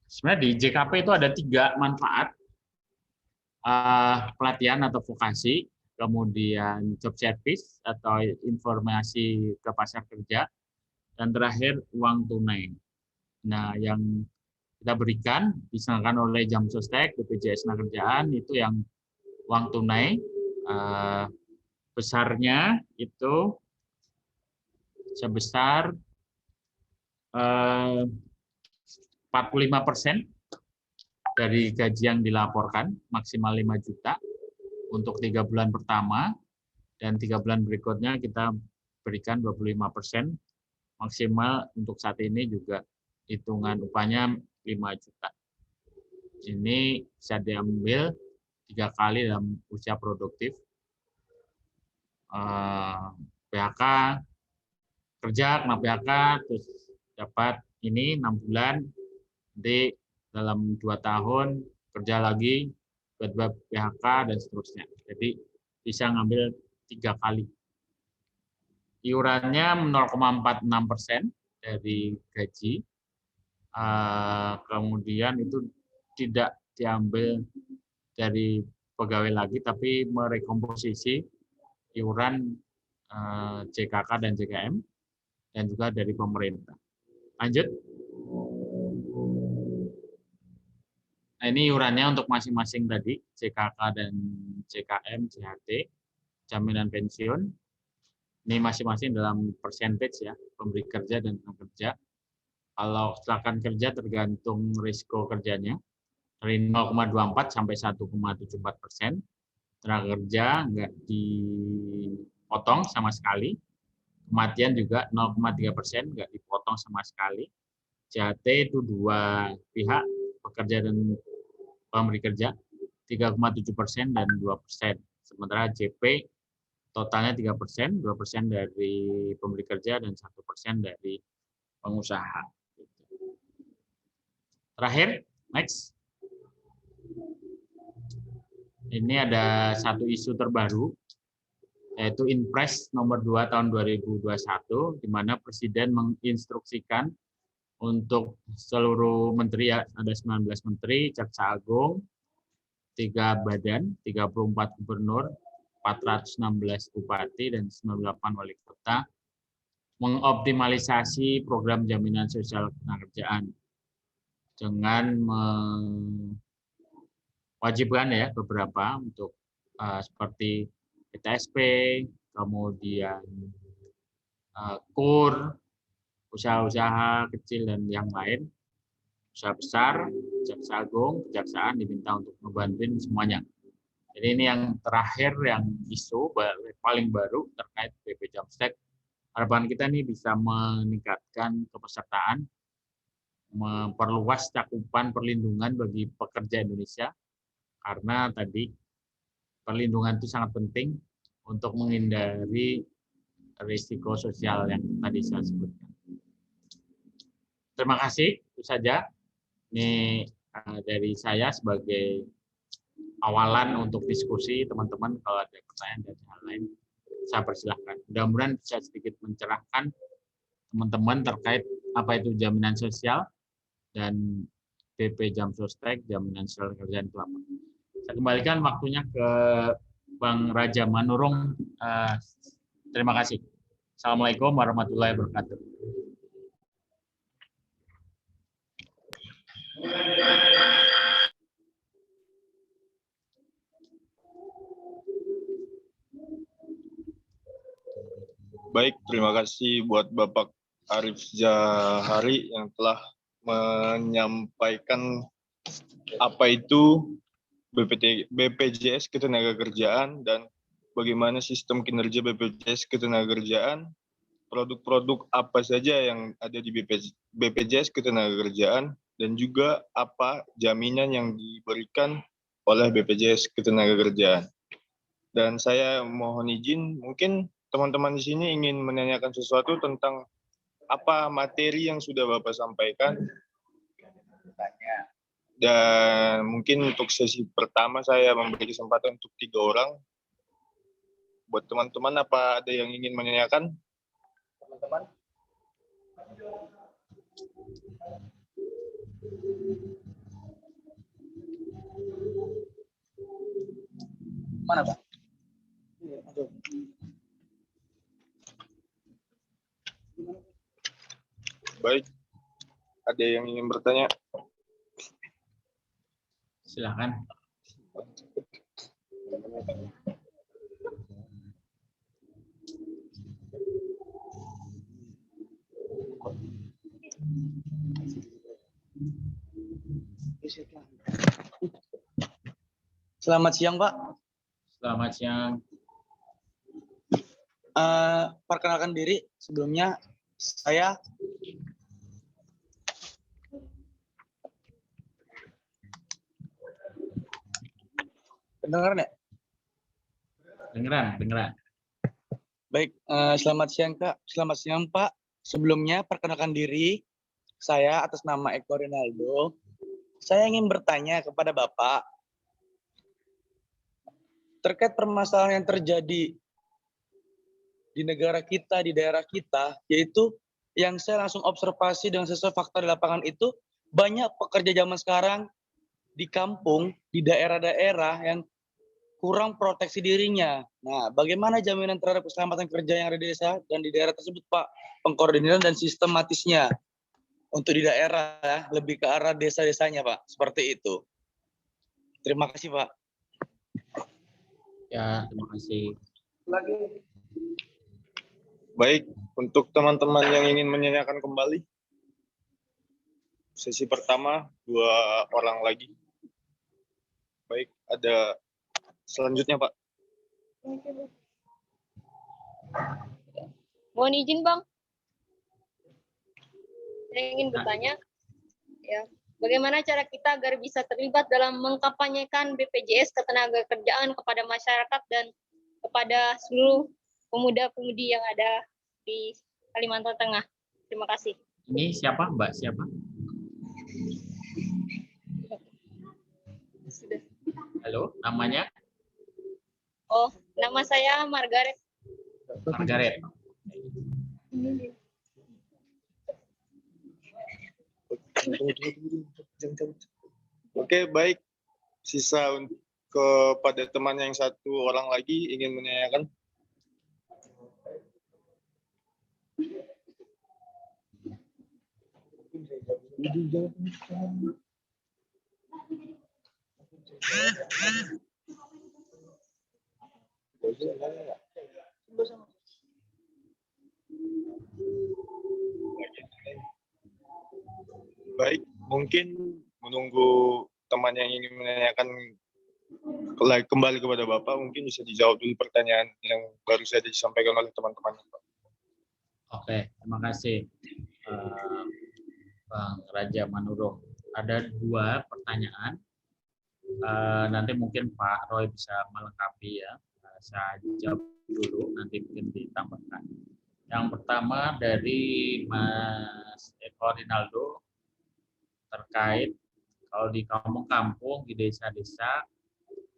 sebenarnya di JKP itu ada 3 manfaat. Pelatihan atau vokasi, kemudian job service atau informasi ke pasar kerja, dan terakhir uang tunai. Nah, yang kita berikan diserahkan oleh Jam Sostek, BPJS Tenagakerjaan itu yang uang tunai, besarnya itu sebesar 45% dari gaji yang dilaporkan, maksimal 5 juta untuk 3 bulan pertama, dan 3 bulan berikutnya kita berikan 25%, maksimal untuk saat ini juga hitungan upahnya 5 juta. Ini bisa diambil 3 kali dalam usia produktif. PHK, kerja, kena PHK, terus dapat ini 6 bulan, nanti dalam 2 tahun kerja lagi, buat PHK dan seterusnya. Jadi bisa ngambil 3 kali. Iurannya 0,46% dari gaji. Kemudian itu tidak diambil dari pegawai lagi, tapi merekomposisi iuran JKK dan JKM, dan juga dari pemerintah. Lanjut. Nah, ini iurannya untuk masing-masing tadi, JKK dan JKM, JHT, jaminan pensiun. Ini masing-masing dalam percentage ya, pemberi kerja dan pekerja. Kalau kecelakaan kerja tergantung risiko kerjanya, dari 0,24 sampai 1,74%. Tenaga kerja nggak dipotong sama sekali. Kematian juga 0,3%, nggak dipotong sama sekali. JHT itu 2 pihak, pekerja dan pemberi kerja, 3,7% dan 2%. Sementara JP totalnya 3%, 2% dari pemberi kerja dan 1% dari pengusaha. Terakhir, next. Ini ada satu isu terbaru, yaitu Inpres nomor 2 tahun 2021, di mana Presiden menginstruksikan untuk seluruh menteri, ya, ada 19 menteri, Jaksa Agung, 3 badan, 34 gubernur, 416 bupati, dan 98 wali kota, mengoptimalisasi program jaminan sosial ketenagakerjaan dengan mewajibkan ya beberapa untuk seperti PTSP, kemudian KUR, usaha-usaha kecil dan yang lain, usaha besar, Jaksa Agung, Kejaksaan diminta untuk ngebantuin semuanya. Jadi ini yang terakhir, yang isu paling baru terkait BP Jamstek. Harapan kita ini bisa meningkatkan kepesertaan, memperluas cakupan perlindungan bagi pekerja Indonesia, karena tadi perlindungan itu sangat penting untuk menghindari risiko sosial yang tadi saya sebutkan. Terima kasih, itu saja. Ini dari saya sebagai awalan untuk diskusi. Teman-teman kalau ada pertanyaan dan hal lain, saya persilahkan. Mudah-mudahan bisa sedikit mencerahkan teman-teman terkait apa itu jaminan sosial dan BP Jam Sostek, jaminan sosial kerjaan itu apa. Saya kembalikan waktunya ke Bang Raja Manurung. Terima kasih. Assalamualaikum warahmatullahi wabarakatuh. Baik, terima kasih buat Bapak Arif Jahari yang telah menyampaikan apa itu BPJS Ketenagakerjaan dan bagaimana sistem kinerja BPJS Ketenagakerjaan, produk-produk apa saja yang ada di BPJS Ketenagakerjaan, dan juga apa jaminan yang diberikan oleh BPJS Ketenagakerjaan. Dan saya mohon izin, mungkin teman-teman di sini ingin menanyakan sesuatu tentang apa materi yang sudah Bapak sampaikan. Dan mungkin untuk sesi pertama saya memberi kesempatan untuk 3 orang. Buat teman-teman, apa ada yang ingin menanyakan? Teman-teman? Mana, Pak? Baik, ada yang ingin bertanya? Silakan. Selamat siang, Pak. Selamat siang. Perkenalkan diri sebelumnya, saya kedengaran ya? Dengeran. Baik, selamat siang, Kak. Selamat siang, Pak. Sebelumnya, perkenalkan diri, saya atas nama Eko Rinaldo. Saya ingin bertanya kepada Bapak, terkait permasalahan yang terjadi di negara kita, di daerah kita, yaitu yang saya langsung observasi dengan sesuai fakta di lapangan itu, banyak pekerja zaman sekarang di kampung, di daerah-daerah yang kurang proteksi dirinya. Nah, bagaimana jaminan terhadap keselamatan kerja yang ada di desa dan di daerah tersebut, Pak? Pengkoordinatan dan sistematisnya untuk di daerah, ya, lebih ke arah desa-desanya, Pak. Seperti itu. Terima kasih, Pak. Ya, terima kasih. Baik, untuk teman-teman yang ingin menanyakan kembali, sesi pertama 2 orang lagi. Baik, ada selanjutnya, Pak. Mohon izin, Bang. Saya ingin bertanya, ya, bagaimana cara kita agar bisa terlibat dalam mengkampanyekan BPJS Ketenagakerjaan kepada masyarakat dan kepada seluruh pemuda-pemudi yang ada di Kalimantan Tengah. Terima kasih. Ini siapa, Mbak? Siapa? Sudah. Halo, namanya? Oh, nama saya Margaret. Margaret. Oke, baik. Sisa kepada teman yang 1 orang lagi ingin menanyakan. Baik, mungkin menunggu teman yang ingin menanyakan kembali kepada Bapak, mungkin bisa dijawab dulu pertanyaan yang baru saja disampaikan oleh teman-teman. Oke, terima kasih, Bang Raja Manurung. Ada 2 pertanyaan. Nanti mungkin Pak Roy bisa melengkapi ya. Saya jawab dulu, nanti mungkin ditambahkan. Yang pertama dari Mas Eko Rinaldo terkait kalau di kampung-kampung, di desa-desa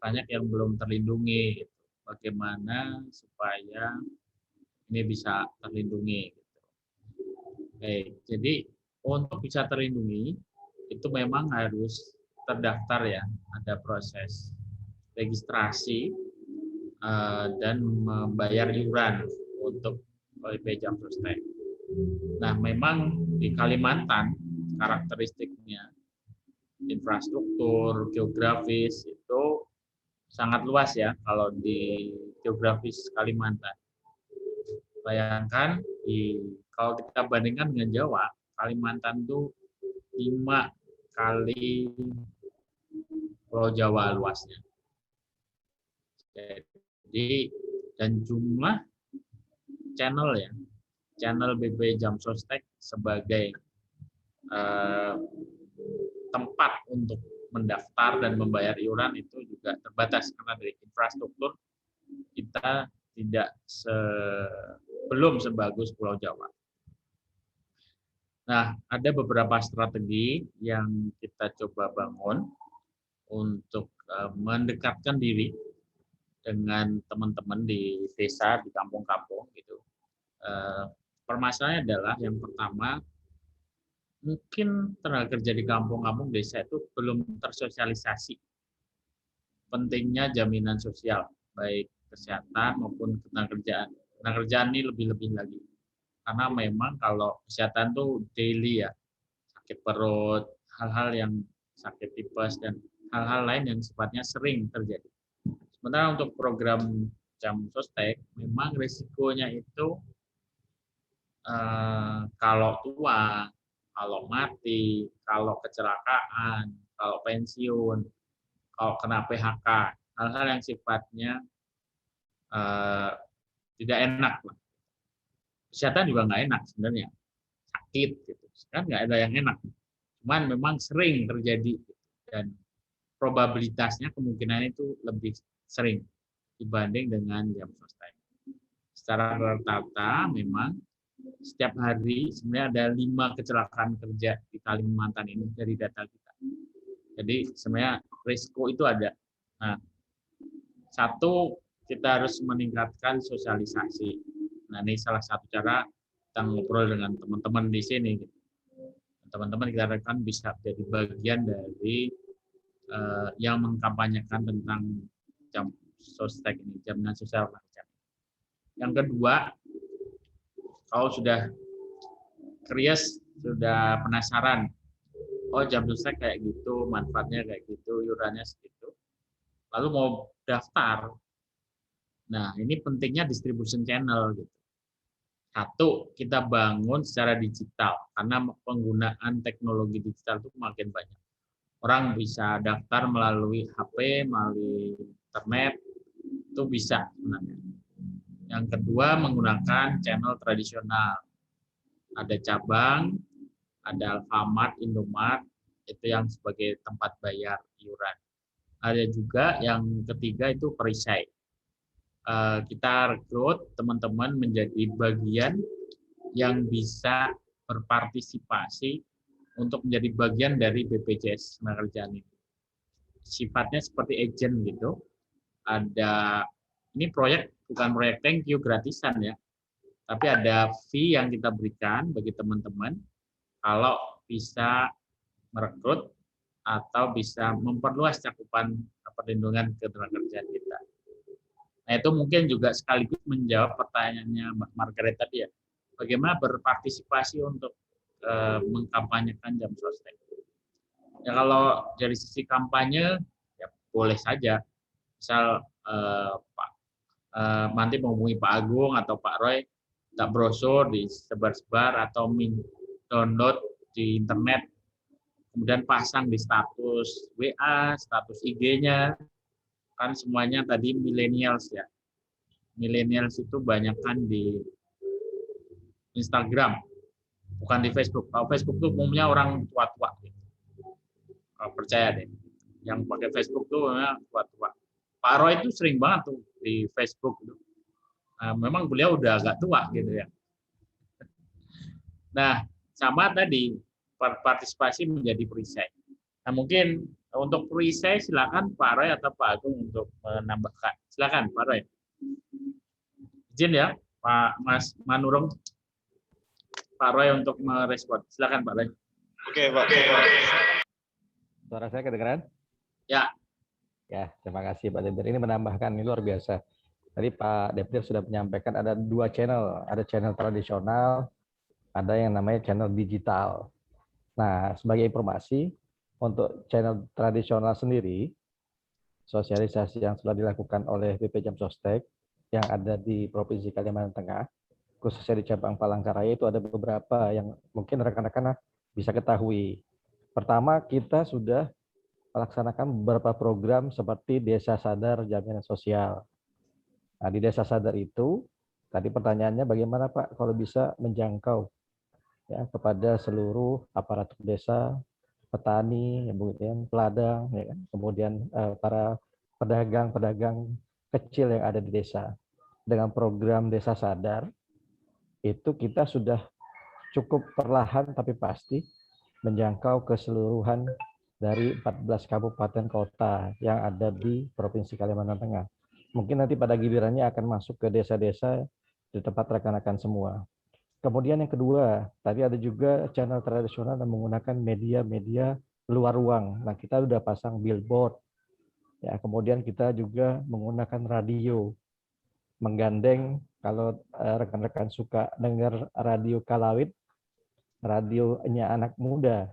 banyak yang belum terlindungi. Gitu. Bagaimana supaya ini bisa terlindungi? Gitu. Baik, jadi untuk bisa terlindungi itu memang harus terdaftar ya, ada proses registrasi dan membayar iuran untuk OIP Jamsostek. Nah, memang di Kalimantan karakteristiknya infrastruktur, geografis itu sangat luas ya kalau di geografis Kalimantan. Bayangkan kalau kita bandingkan dengan Jawa, Kalimantan itu 5 kali Pulau Jawa luasnya. Jadi dan jumlah channel ya, channel BPJ Jamsostek sebagai tempat untuk mendaftar dan membayar iuran itu juga terbatas karena dari infrastruktur kita tidak belum sebagus Pulau Jawa. Nah, ada beberapa strategi yang kita coba bangun untuk mendekatkan diri dengan teman-teman di desa, di kampung-kampung gitu. Permasalahannya adalah yang pertama, mungkin tenaga kerja di kampung-kampung desa itu belum tersosialisasi pentingnya jaminan sosial, baik kesehatan maupun ketenagakerjaan. Ketenagakerjaan ini lebih-lebih lagi. Karena memang kalau kesehatan tuh daily ya, sakit perut, hal-hal yang sakit tipes, dan hal-hal lain yang sifatnya sering terjadi. Sementara untuk program Jam Sostek, memang risikonya itu kalau tua, kalau mati, kalau kecelakaan, kalau pensiun, kalau kena PHK, hal-hal yang sifatnya tidak enak. Kesehatan juga nggak enak sebenarnya, sakit gitu, kan nggak ada yang enak. Cuman memang sering terjadi dan probabilitasnya kemungkinan itu lebih sering dibanding dengan jam sostek. Secara rata-rata memang setiap hari sebenarnya ada 5 kecelakaan kerja di Kalimantan ini dari data kita. Jadi sebenarnya risiko itu ada. Nah, satu, kita harus meningkatkan sosialisasi. Nah, ini salah satu cara kita ngobrol dengan teman-teman di sini. Teman-teman kita harapkan bisa jadi bagian dari yang mengkampanyekan tentang jam sostek ini, jaminan sosial rakyat. Yang kedua, kalau sudah curious, sudah penasaran, oh jam sostek kayak gitu, manfaatnya kayak gitu, iurannya segitu, lalu mau daftar. Nah, ini pentingnya distribution channel gitu. Satu, kita bangun secara digital karena penggunaan teknologi digital itu makin banyak. Orang bisa daftar melalui HP, melalui internet, itu bisa sebenarnya. Yang kedua, menggunakan channel tradisional. Ada cabang, ada Alfamart, Indomart, itu yang sebagai tempat bayar iuran. Ada juga yang ketiga itu perisai. Kita rekrut teman-teman menjadi bagian yang bisa berpartisipasi untuk menjadi bagian dari BPJS Ketenagakerjaan ini. Sifatnya seperti agent gitu. Ini proyek bukan proyek thank you gratisan ya, tapi ada fee yang kita berikan bagi teman-teman kalau bisa merekrut atau bisa memperluas cakupan perlindungan ketenagakerjaan kita. Nah, itu mungkin juga sekaligus menjawab pertanyaannya Mbak Margaret tadi ya. Bagaimana berpartisipasi untuk mengkampanyekan jam sostek. Ya kalau dari sisi kampanye, ya boleh saja. Misal nanti menghubungi Pak Agung atau Pak Roy, minta brosur disebar-sebar atau download di internet, kemudian pasang di status WA, status IG-nya, kan semuanya tadi millennials ya. Millennials itu banyak kan di Instagram, bukan di Facebook. Kalau Facebook itu umumnya orang tua-tua. Percaya deh, yang pakai Facebook itu tua-tua. Pak Roy itu sering banget tuh di Facebook. Memang beliau udah agak tua gitu ya. Nah, sama tadi partisipasi menjadi perisai. Nah, mungkin untuk perisai silakan Pak Roy atau Pak Agung untuk menambahkan. Silakan Pak Roy. Izin ya, Pak Mas Manurung, Pak Roy untuk merespon. Silakan Pak Roy. Oke, Pak. Suara saya kedengaran? Ya. Ya, terima kasih Pak Debir. Ini menambahkan, ini luar biasa. Tadi Pak Debir sudah menyampaikan ada 2 channel. Ada channel tradisional, ada yang namanya channel digital. Nah, sebagai informasi, untuk channel tradisional sendiri, sosialisasi yang sudah dilakukan oleh BP Jam Sostek yang ada di Provinsi Kalimantan Tengah, khususnya di cabang Palangkaraya itu ada beberapa yang mungkin rekan-rekan bisa ketahui. Pertama, kita sudah melaksanakan beberapa program seperti Desa Sadar Jaminan Sosial. Nah, di Desa Sadar itu, tadi pertanyaannya bagaimana Pak kalau bisa menjangkau ya kepada seluruh aparatur desa, petani, kemudian peladang, ya kan? Kemudian para pedagang-pedagang kecil yang ada di desa. Dengan program Desa Sadar, itu kita sudah cukup perlahan tapi pasti menjangkau keseluruhan dari 14 kabupaten kota yang ada di Provinsi Kalimantan Tengah. Mungkin nanti pada gilirannya akan masuk ke desa-desa di tempat rekan-rekan semua. Kemudian yang kedua, tadi ada juga channel tradisional yang menggunakan media-media luar ruang. Nah, kita sudah pasang billboard. Ya, kemudian kita juga menggunakan radio, menggandeng kalau rekan-rekan suka dengar radio Kalawit, radionya anak muda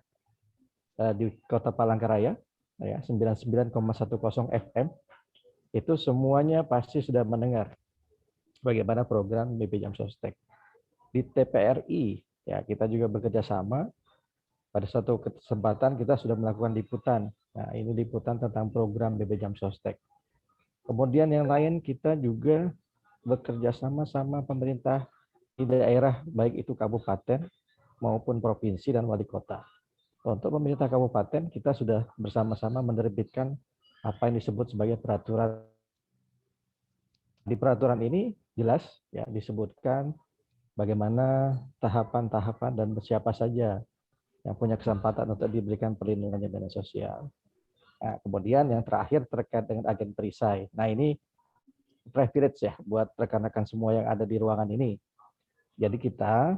di Kota Palangkaraya, ya 99,10 FM, itu semuanya pasti sudah mendengar bagaimana program BP Jam Sostek. Di TPRI, ya kita juga bekerja sama. Pada suatu kesempatan kita sudah melakukan liputan. Nah, ini liputan tentang program BP Jam Sostek. Kemudian yang lain kita juga bekerja sama pemerintah di daerah, baik itu kabupaten maupun provinsi dan wali kota. Untuk pemerintah kabupaten, kita sudah bersama-sama menerbitkan apa yang disebut sebagai peraturan. Di peraturan ini jelas ya disebutkan bagaimana tahapan-tahapan dan siapa saja yang punya kesempatan untuk diberikan perlindungan jaminan sosial. Nah, kemudian yang terakhir terkait dengan agen perisai. Nah, ini privilege ya buat rekan-rekan semua yang ada di ruangan ini. Jadi kita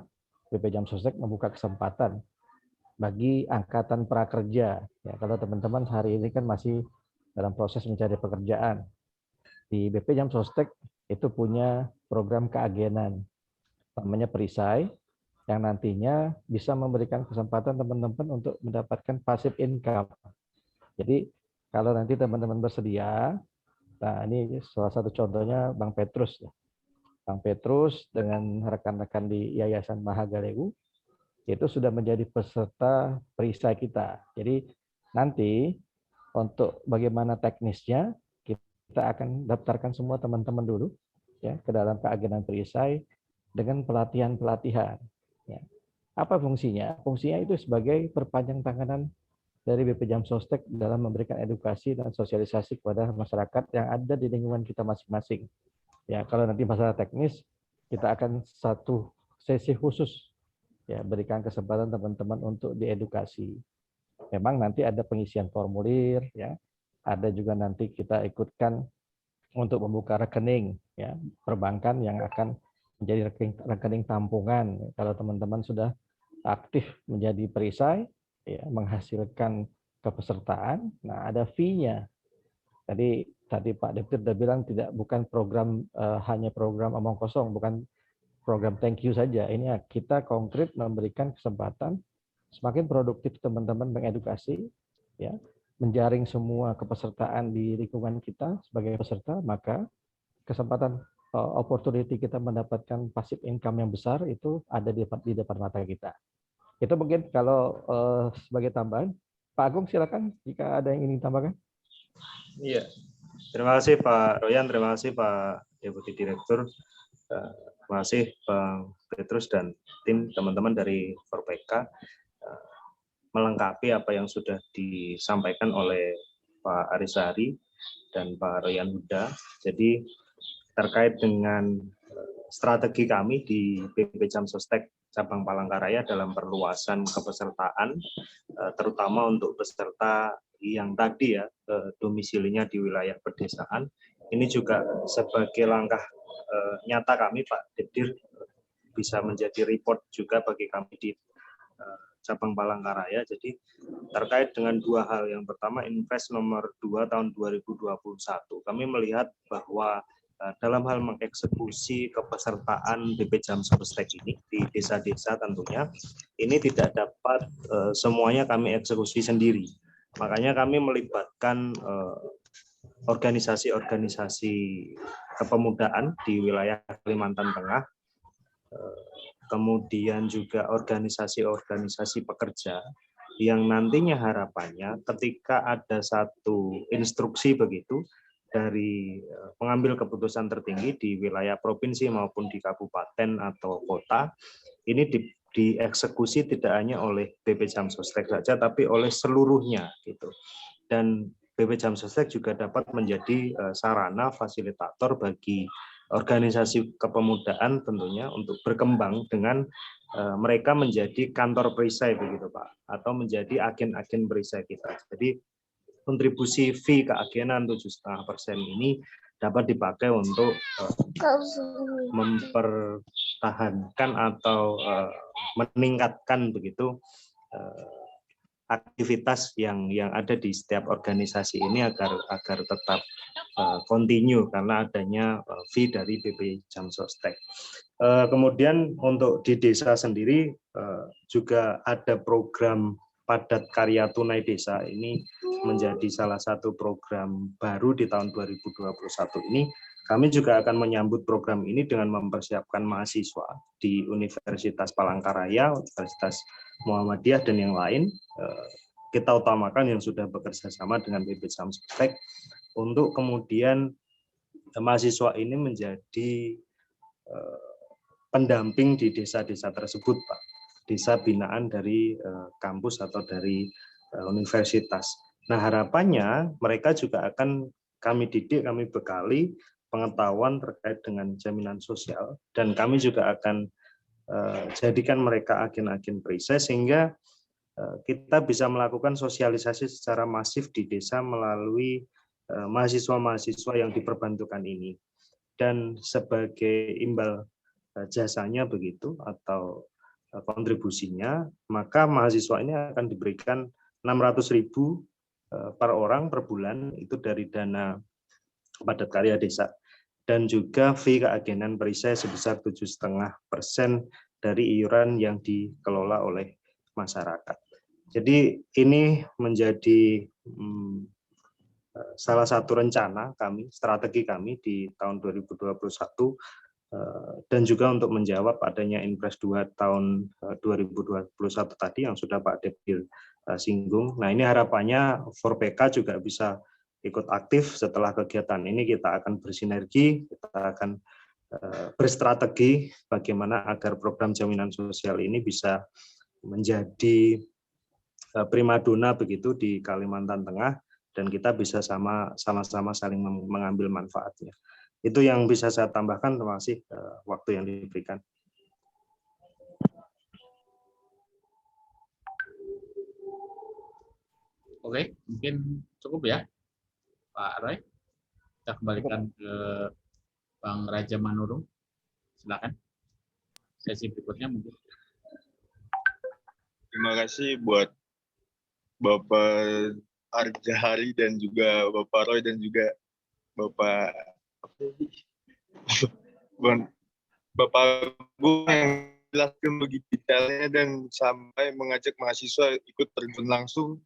BP Jam Sostek membuka kesempatan bagi angkatan prakerja. Ya, kalau teman-teman hari ini kan masih dalam proses mencari pekerjaan. Di BP Jam Sostek itu punya program keagenan namanya perisai yang nantinya bisa memberikan kesempatan teman-teman untuk mendapatkan passive income. Jadi kalau nanti teman-teman bersedia, nah ini salah satu contohnya Bang Petrus. Bang Petrus dengan rekan-rekan di Yayasan Mahagaleu itu sudah menjadi peserta perisai kita. Jadi nanti untuk bagaimana teknisnya kita akan daftarkan semua teman-teman dulu ya ke dalam keagenan perisai dengan pelatihan-pelatihan. Ya. Apa fungsinya? Fungsinya itu sebagai perpanjang tangan dari BP Jam Sostek dalam memberikan edukasi dan sosialisasi kepada masyarakat yang ada di lingkungan kita masing-masing. Ya, kalau nanti masalah teknis, kita akan satu sesi khusus ya berikan kesempatan teman-teman untuk diedukasi. Memang nanti ada pengisian formulir, ya, ada juga nanti kita ikutkan untuk membuka rekening, ya, perbankan yang akan menjadi rekening tampungan. Kalau teman-teman sudah aktif menjadi perisai, ya, menghasilkan kepesertaan, nah ada fee-nya. Tadi Pak Deputi sudah bilang bukan program hanya program omong kosong, bukan program thank you saja. Ini kita konkret memberikan kesempatan semakin produktif teman-teman mengedukasi, ya, menjaring semua kepesertaan di lingkungan kita sebagai peserta, maka kesempatan opportunity kita mendapatkan passive income yang besar itu ada di depan mata kita. Itu mungkin kalau sebagai tambahan. Pak Agung silakan jika ada yang ingin tambahkan. Iya, terima kasih Pak Royan, terima kasih Pak Deputi Direktur, terima kasih Bang Petrus dan tim teman-teman dari Forpeka melengkapi apa yang sudah disampaikan oleh Pak Arisari dan Pak Royan Huda. Jadi terkait dengan strategi kami di BP Jam Sostek Cabang Palangkaraya dalam perluasan kepesertaan, terutama untuk peserta yang tadi ya domisilinya di wilayah pedesaan, ini juga sebagai langkah nyata kami Pak Dedir bisa menjadi report juga bagi kami di Cabang Palangkaraya. Jadi terkait dengan dua hal, yang pertama Inpres nomor 2 tahun 2021, kami melihat bahwa dalam hal mengeksekusi kepesertaan BP Jam Sostek ini di desa-desa tentunya ini tidak dapat semuanya kami eksekusi sendiri. Makanya kami melibatkan organisasi-organisasi kepemudaan di wilayah Kalimantan Tengah, kemudian juga organisasi-organisasi pekerja yang nantinya harapannya ketika ada satu instruksi begitu dari pengambil keputusan tertinggi di wilayah provinsi maupun di kabupaten atau kota, ini dieksekusi tidak hanya oleh BP Jamsostek saja, tapi oleh seluruhnya gitu. Dan BP Jamsostek juga dapat menjadi sarana fasilitator bagi organisasi kepemudaan tentunya untuk berkembang dengan mereka menjadi kantor perisai begitu Pak, atau menjadi agen-agen perisai kita. Jadi kontribusi fee keagenan 7,5% ini dapat dipakai untuk mempertahankan atau meningkatkan begitu aktivitas yang ada di setiap organisasi ini agar tetap continue karena adanya fee dari BP Jamsostek. Kemudian untuk di desa sendiri juga ada program Padat Karya Tunai Desa. Ini menjadi salah satu program baru di tahun 2021 ini. Kami juga akan menyambut program ini dengan mempersiapkan mahasiswa di Universitas Palangkaraya, Universitas Muhammadiyah, dan yang lain. Kita utamakan yang sudah bekerja sama dengan BP Jamsostek untuk kemudian mahasiswa ini menjadi pendamping di desa-desa tersebut, Pak. Desa binaan dari kampus atau dari universitas. Nah, harapannya mereka juga akan kami didik, kami bekali pengetahuan terkait dengan jaminan sosial, dan kami juga akan jadikan mereka agen-agen perisai sehingga kita bisa melakukan sosialisasi secara masif di desa melalui mahasiswa-mahasiswa yang diperbantukan ini. Dan sebagai imbal jasanya begitu atau kontribusinya, maka mahasiswa ini akan diberikan 600.000 per orang per bulan itu dari dana padat karya desa, dan juga fee keagenan perisai sebesar 7,5% dari iuran yang dikelola oleh masyarakat. Jadi ini menjadi salah satu rencana kami, strategi kami di tahun 2021, dan juga untuk menjawab adanya Inpres 2 tahun 2021 tadi yang sudah Pak Depdil singgung. Nah, ini harapannya ForPK juga bisa ikut aktif setelah kegiatan ini. Kita akan bersinergi, kita akan berstrategi bagaimana agar program jaminan sosial ini bisa menjadi primadona begitu di Kalimantan Tengah, dan kita bisa sama-sama saling mengambil manfaatnya. Itu yang bisa saya tambahkan. Terima kasih waktu yang diberikan. Oke, mungkin cukup ya, Pak Roy. Kita kembalikan ke Bang Raja Manurung. Silakan. Sesi berikutnya mungkin. Terima kasih buat Bapak Arjahari dan juga Bapak Roy dan juga Bapak Agung yang jelaskan begitu detailnya dan sampai mengajak mahasiswa ikut terjun langsung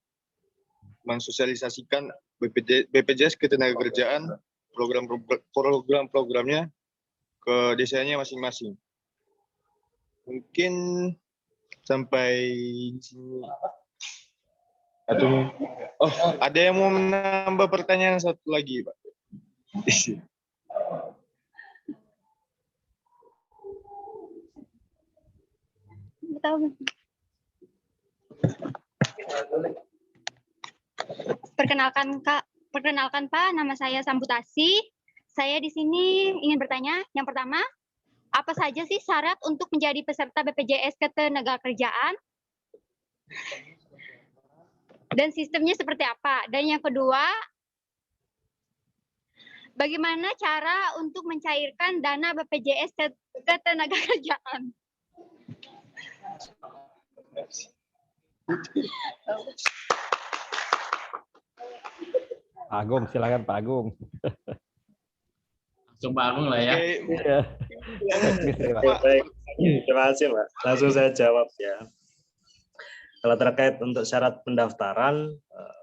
mensosialisasikan BPJS Ketenagakerjaan, program-programnya ke desanya masing-masing. Mungkin sampai di sini. Ada yang mau menambah pertanyaan satu lagi, Pak? Perkenalkan Pak, nama saya Sambutasi. Saya di sini ingin bertanya, yang pertama, apa saja sih syarat untuk menjadi peserta BPJS Ketenagakerjaan? Dan sistemnya seperti apa? Dan yang kedua, bagaimana cara untuk mencairkan dana BPJS Ketenagakerjaan? Pak Agung, silakan Pak Agung. Langsung Pak Agung lah ya. Baik. Terima kasih, Pak. Langsung saya jawab ya. Kalau terkait untuk syarat pendaftaran,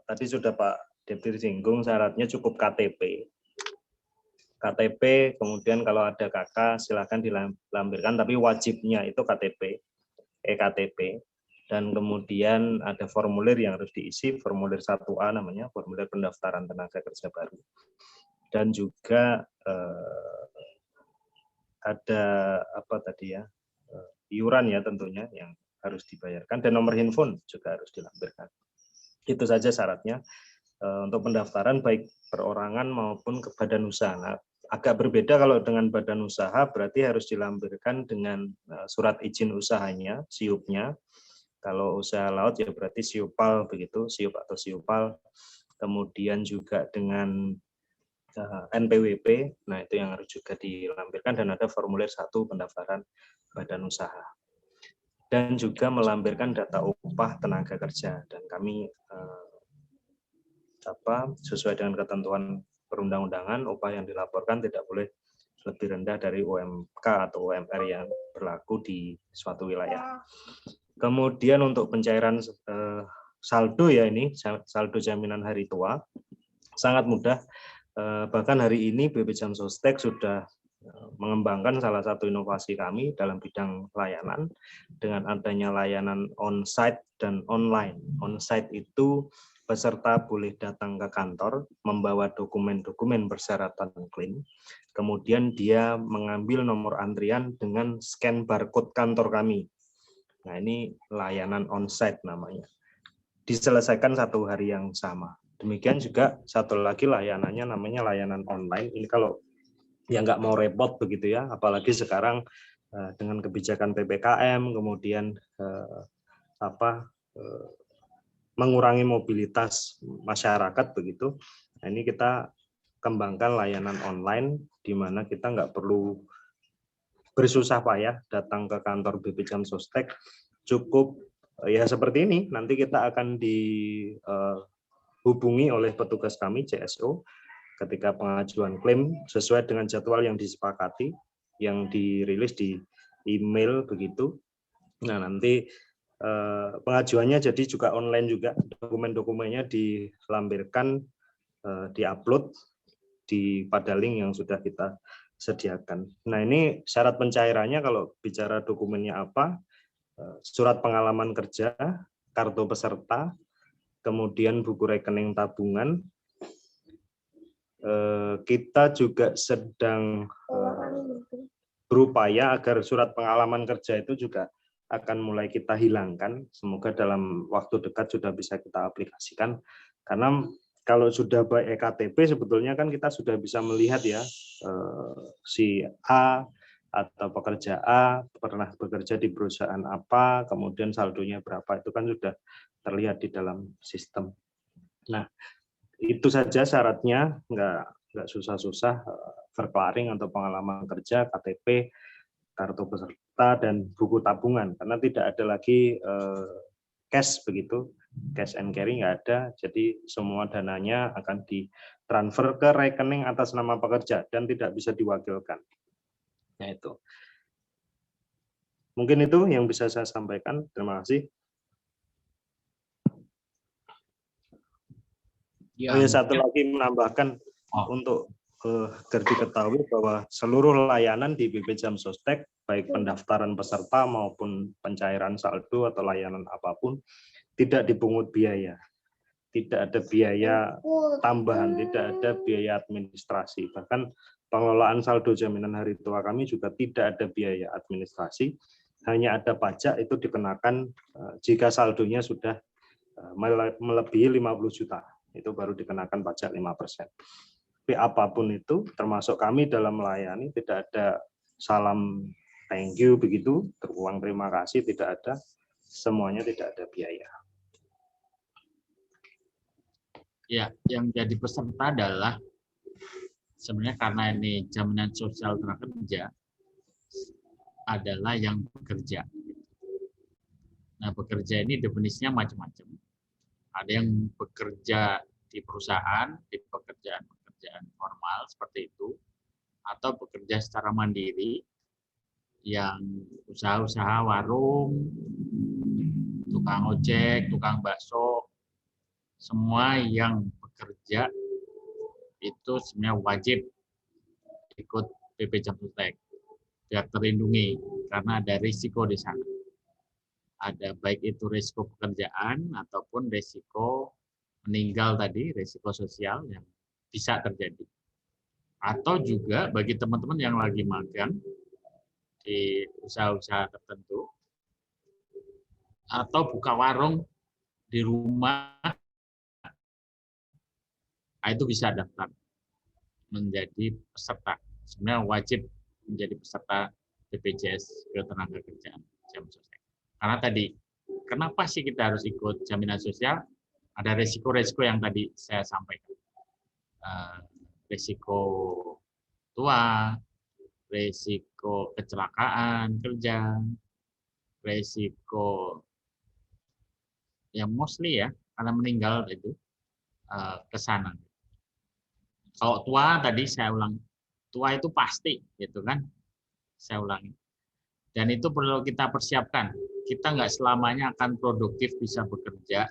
tadi sudah Pak Depdil singgung, syaratnya cukup KTP. KTP, kemudian kalau ada KK silakan dilampirkan, tapi wajibnya itu KTP, eKTP. Dan kemudian ada formulir yang harus diisi, formulir 1A namanya, formulir pendaftaran tenaga kerja baru. Dan juga ada apa tadi ya, iuran ya tentunya yang harus dibayarkan, dan nomor handphone juga harus dilampirkan. Itu saja syaratnya untuk pendaftaran baik perorangan maupun ke badan usaha. Nah, agak berbeda kalau dengan badan usaha, berarti harus dilampirkan dengan surat izin usahanya, SIUP-nya. Kalau usaha laut ya berarti SIUPAL begitu, SIUP atau SIUPAL. Kemudian juga dengan NPWP, nah itu yang harus juga dilampirkan, dan ada formulir 1 pendaftaran badan usaha. Dan juga melampirkan data upah tenaga kerja, dan kami sesuai dengan ketentuan perundang-undangan, upah yang dilaporkan tidak boleh lebih rendah dari UMK atau UMR yang berlaku di suatu wilayah. Kemudian untuk pencairan saldo ya, ini saldo jaminan hari tua sangat mudah. Bahkan hari ini BP Jam Sostek sudah mengembangkan salah satu inovasi kami dalam bidang layanan dengan adanya layanan on-site dan online. On-site itu peserta boleh datang ke kantor, membawa dokumen-dokumen persyaratan klaim, kemudian dia mengambil nomor antrian dengan scan barcode kantor kami. Nah, ini layanan on-site namanya. Diselesaikan 1 hari yang sama. Demikian juga satu lagi layanannya namanya layanan online. Ini kalau yang nggak mau repot begitu ya, apalagi sekarang dengan kebijakan PPKM, kemudian mengurangi mobilitas masyarakat begitu. Nah, ini kita kembangkan layanan online di mana kita nggak perlu bersusah payah datang ke kantor BP Jam Sostek, cukup ya seperti ini. Nanti kita akan dihubungi oleh petugas kami CSO ketika pengajuan klaim sesuai dengan jadwal yang disepakati, yang dirilis di email begitu. Nah, nanti pengajuannya jadi juga online juga, dokumen-dokumennya dilampirkan, diupload pada link yang sudah kita sediakan. Nah, ini syarat pencairannya kalau bicara dokumennya apa, surat pengalaman kerja, kartu peserta, kemudian buku rekening tabungan. Kita juga sedang berupaya agar surat pengalaman kerja itu juga akan mulai kita hilangkan. Semoga dalam waktu dekat sudah bisa kita aplikasikan. Karena kalau sudah by eKTP sebetulnya kan kita sudah bisa melihat ya, si A atau pekerja A pernah bekerja di perusahaan apa, kemudian saldonya berapa, itu kan sudah terlihat di dalam sistem. Nah, itu saja syaratnya, nggak susah-susah, verklaring atau pengalaman kerja, KTP, kartu peserta, dan buku tabungan, karena tidak ada lagi cash begitu, cash and carry nggak ada, jadi semua dananya akan ditransfer ke rekening atas nama pekerja dan tidak bisa diwakilkan. Nah, itu. Mungkin itu yang bisa saya sampaikan. Terima kasih. Ya, satu lagi menambahkan untuk agar diketahui bahwa seluruh layanan di BP Jam Sostek, baik pendaftaran peserta maupun pencairan saldo atau layanan apapun, tidak dipungut biaya. Tidak ada biaya tambahan, tidak ada biaya administrasi. Bahkan pengelolaan saldo jaminan hari tua kami juga tidak ada biaya administrasi. Hanya ada pajak itu dikenakan jika saldonya sudah melebihi 50 juta. Itu baru dikenakan pajak 5%. Tapi apapun itu, termasuk kami dalam melayani, tidak ada salam thank you begitu, teruang terima kasih, tidak ada. Semuanya tidak ada biaya. Ya, yang jadi peserta adalah sebenarnya karena ini jaminan sosial tenaga kerja adalah yang bekerja. Nah, bekerja ini definisinya macam-macam. Ada yang bekerja di perusahaan, di pekerjaan formal seperti itu, atau bekerja secara mandiri, yang usaha-usaha warung, tukang ojek, tukang bakso, semua yang bekerja itu sebenarnya wajib ikut BP Jam Sostek biar terlindungi karena ada risiko di sana. Ada baik itu risiko pekerjaan ataupun risiko meninggal tadi, risiko sosial yang bisa terjadi. Atau juga bagi teman-teman yang lagi magang di usaha-usaha tertentu, atau buka warung di rumah, itu bisa daftar menjadi peserta. Sebenarnya wajib menjadi peserta BPJS Ketenagakerjaan Jam Sostek. Karena tadi, kenapa sih kita harus ikut jaminan sosial? Ada resiko-resiko yang tadi saya sampaikan. Resiko tua, resiko kecelakaan kerja, resiko yang mostly ya, karena meninggal itu ke sana. Kalau tua tadi saya ulang, tua itu pasti gitu kan, saya ulangi. Dan itu perlu kita persiapkan. Kita nggak selamanya akan produktif bisa bekerja,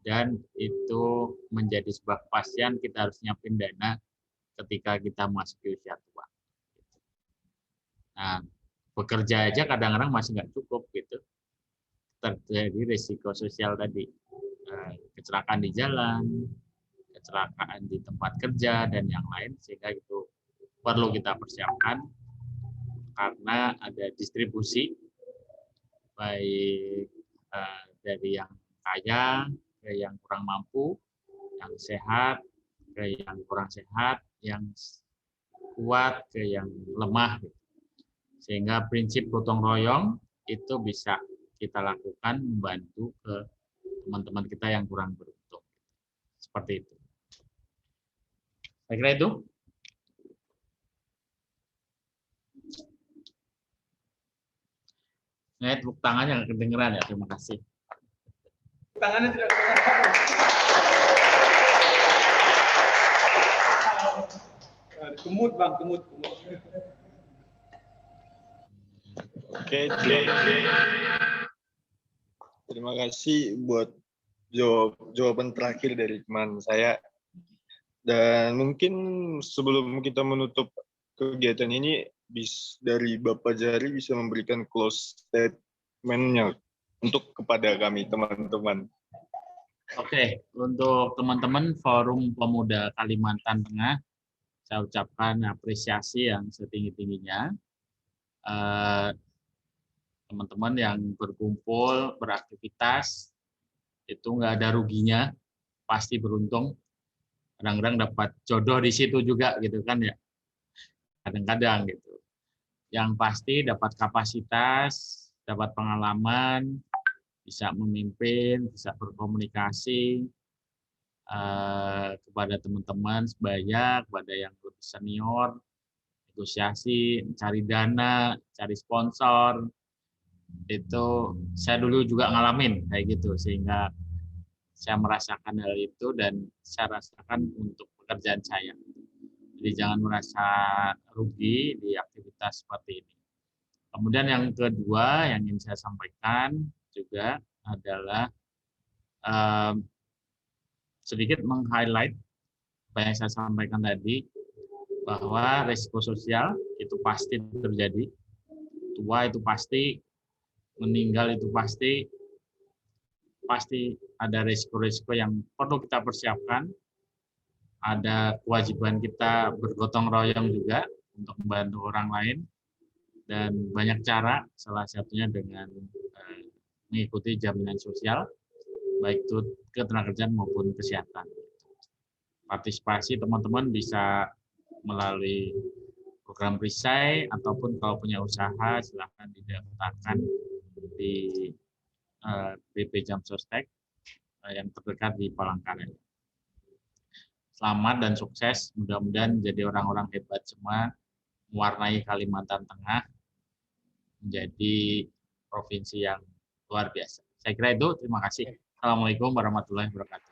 dan itu menjadi sebuah kepastian. Kita harus nyiapin dana ketika kita masuk ke usia tua. Nah, bekerja aja kadang-kadang masih nggak cukup gitu. Terjadi risiko sosial tadi, kecelakaan di jalan, kecelakaan di tempat kerja, dan yang lain, sehingga itu perlu kita persiapkan karena ada distribusi baik dari yang kaya ke yang kurang mampu, yang sehat ke yang kurang sehat, yang kuat ke yang lemah. Sehingga prinsip gotong royong itu bisa kita lakukan membantu ke teman-teman kita yang kurang beruntung. Seperti itu. Saya kira itu. Nah, tepuk tangannya nggak kedengeran ya, terima kasih. Tangannya tidak kedengeran. Kemut Bang, kemut. Oke. Terima kasih buat jawaban terakhir dari teman saya. Dan mungkin sebelum kita menutup kegiatan ini, dari Bapak Jari bisa memberikan close statement-nya untuk kepada kami teman-teman. Oke, untuk teman-teman Forum Pemuda Kalimantan Tengah, saya ucapkan apresiasi yang setinggi-tingginya. Teman-teman yang berkumpul, beraktivitas, itu nggak ada ruginya, pasti beruntung. Kadang-kadang dapat jodoh di situ juga gitu kan ya. Kadang-kadang gitu. Yang pasti dapat kapasitas, dapat pengalaman, bisa memimpin, bisa berkomunikasi kepada teman-teman sebaya, kepada yang lebih senior, negosiasi, cari dana, cari sponsor. Itu saya dulu juga ngalamin kayak gitu, sehingga saya merasakan hal itu dan saya rasakan untuk pekerjaan saya. Jadi jangan merasa rugi di aktivitas seperti ini. Kemudian yang kedua yang ingin saya sampaikan juga adalah sedikit meng-highlight apa yang saya sampaikan tadi, bahwa risiko sosial itu pasti terjadi, tua itu pasti, meninggal itu pasti ada risiko-risiko yang perlu kita persiapkan. Ada kewajiban kita bergotong royong juga untuk membantu orang lain, dan banyak cara, salah satunya dengan mengikuti jaminan sosial, baik itu ketenagakerjaan maupun kesehatan. Partisipasi teman-teman bisa melalui program perisai, ataupun kalau punya usaha silahkan didaftarkan di BP Jam Sostek yang terdekat di Palangkaraya. Selamat dan sukses, mudah-mudahan jadi orang-orang hebat semua, mewarnai Kalimantan Tengah menjadi provinsi yang luar biasa. Saya kira itu, terima kasih. Assalamualaikum warahmatullahi wabarakatuh.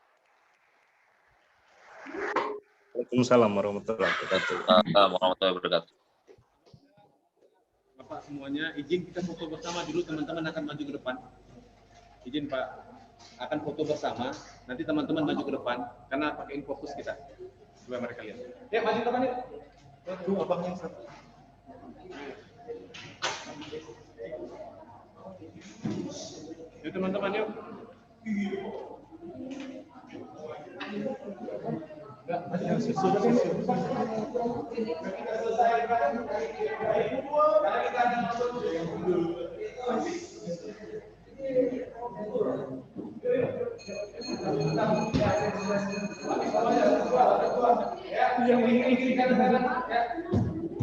Waalaikumsalam warahmatullahi wabarakatuh. Warahmatullahi wabarakatuh. Bapak semuanya, izin kita foto bersama dulu, teman-teman akan maju ke depan. Izin Pak, akan foto bersama, nanti teman-teman maju ke depan, karena pakaiin fokus kita, supaya mereka lihat. Ya, maju ke depan yuk. Tuh, abangnya satu. Yuk teman-teman, yuk.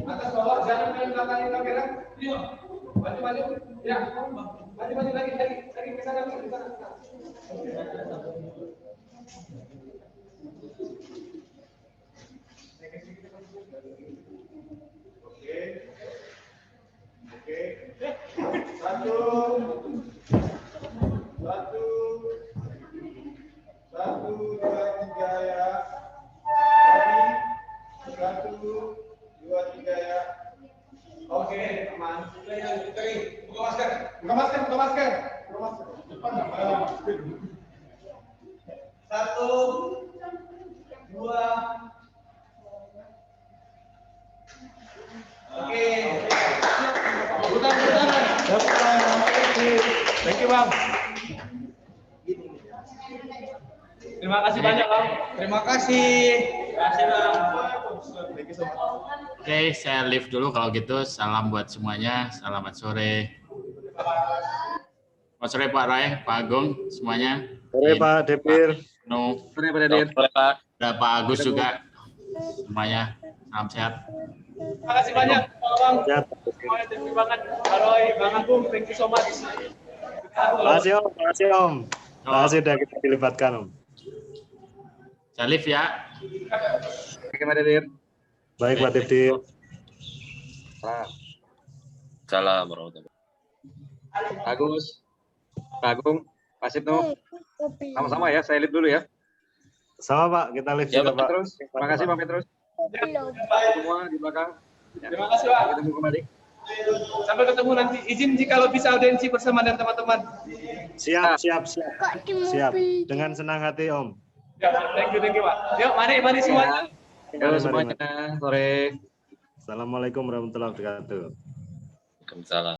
Atas bawah jangan main belakangin kamera. Maju. Ya. Maju lagi ke sana. Oke. Satu, dua, tiga ya. Satu, dua, tiga ya. Oke, aman. Buka masker. Satu, dua. Oke. Bukan. Thank you, Bang. Terima kasih banyak, Bang. Terima kasih, Bang. Thank you so much. Oke, saya live dulu kalau gitu. Salam buat semuanya. Selamat sore. Selamat sore Pak Rai, Pak Agung, semuanya. Sore Pak Depir. No. Sore Pak Dedir. Ada Pak Agus juga. Semuanya. Salam sehat. Terima kasih banyak, Bang. Semuanya terima banget. Pak Roy, Bang Agung, thank you so much. Makasih Om. Makasih udah kita dilibatkan Om. Saya live ya. Oke Pak Dedir. Baik Pak Dedir. Salam warahmatullahi Agus, Pak Agung, Pak Sipno. Sama-sama ya, saya live dulu ya. Sama Pak, kita live Ya, juga Pak. Terus, terima kasih Pak Petrus. Semua di belakang. Terima kasih, Pak. Ketemu kembali. Sampai ketemu nanti. Izin jika kalau bisa audiensi bersama dan teman-teman. Siap. Dengan senang hati Om. Ya, thank you, Pak. Yuk, mari semuanya. Halo semuanya, sore. Assalamualaikum warahmatullahi wabarakatuh. Waalaikumsalam.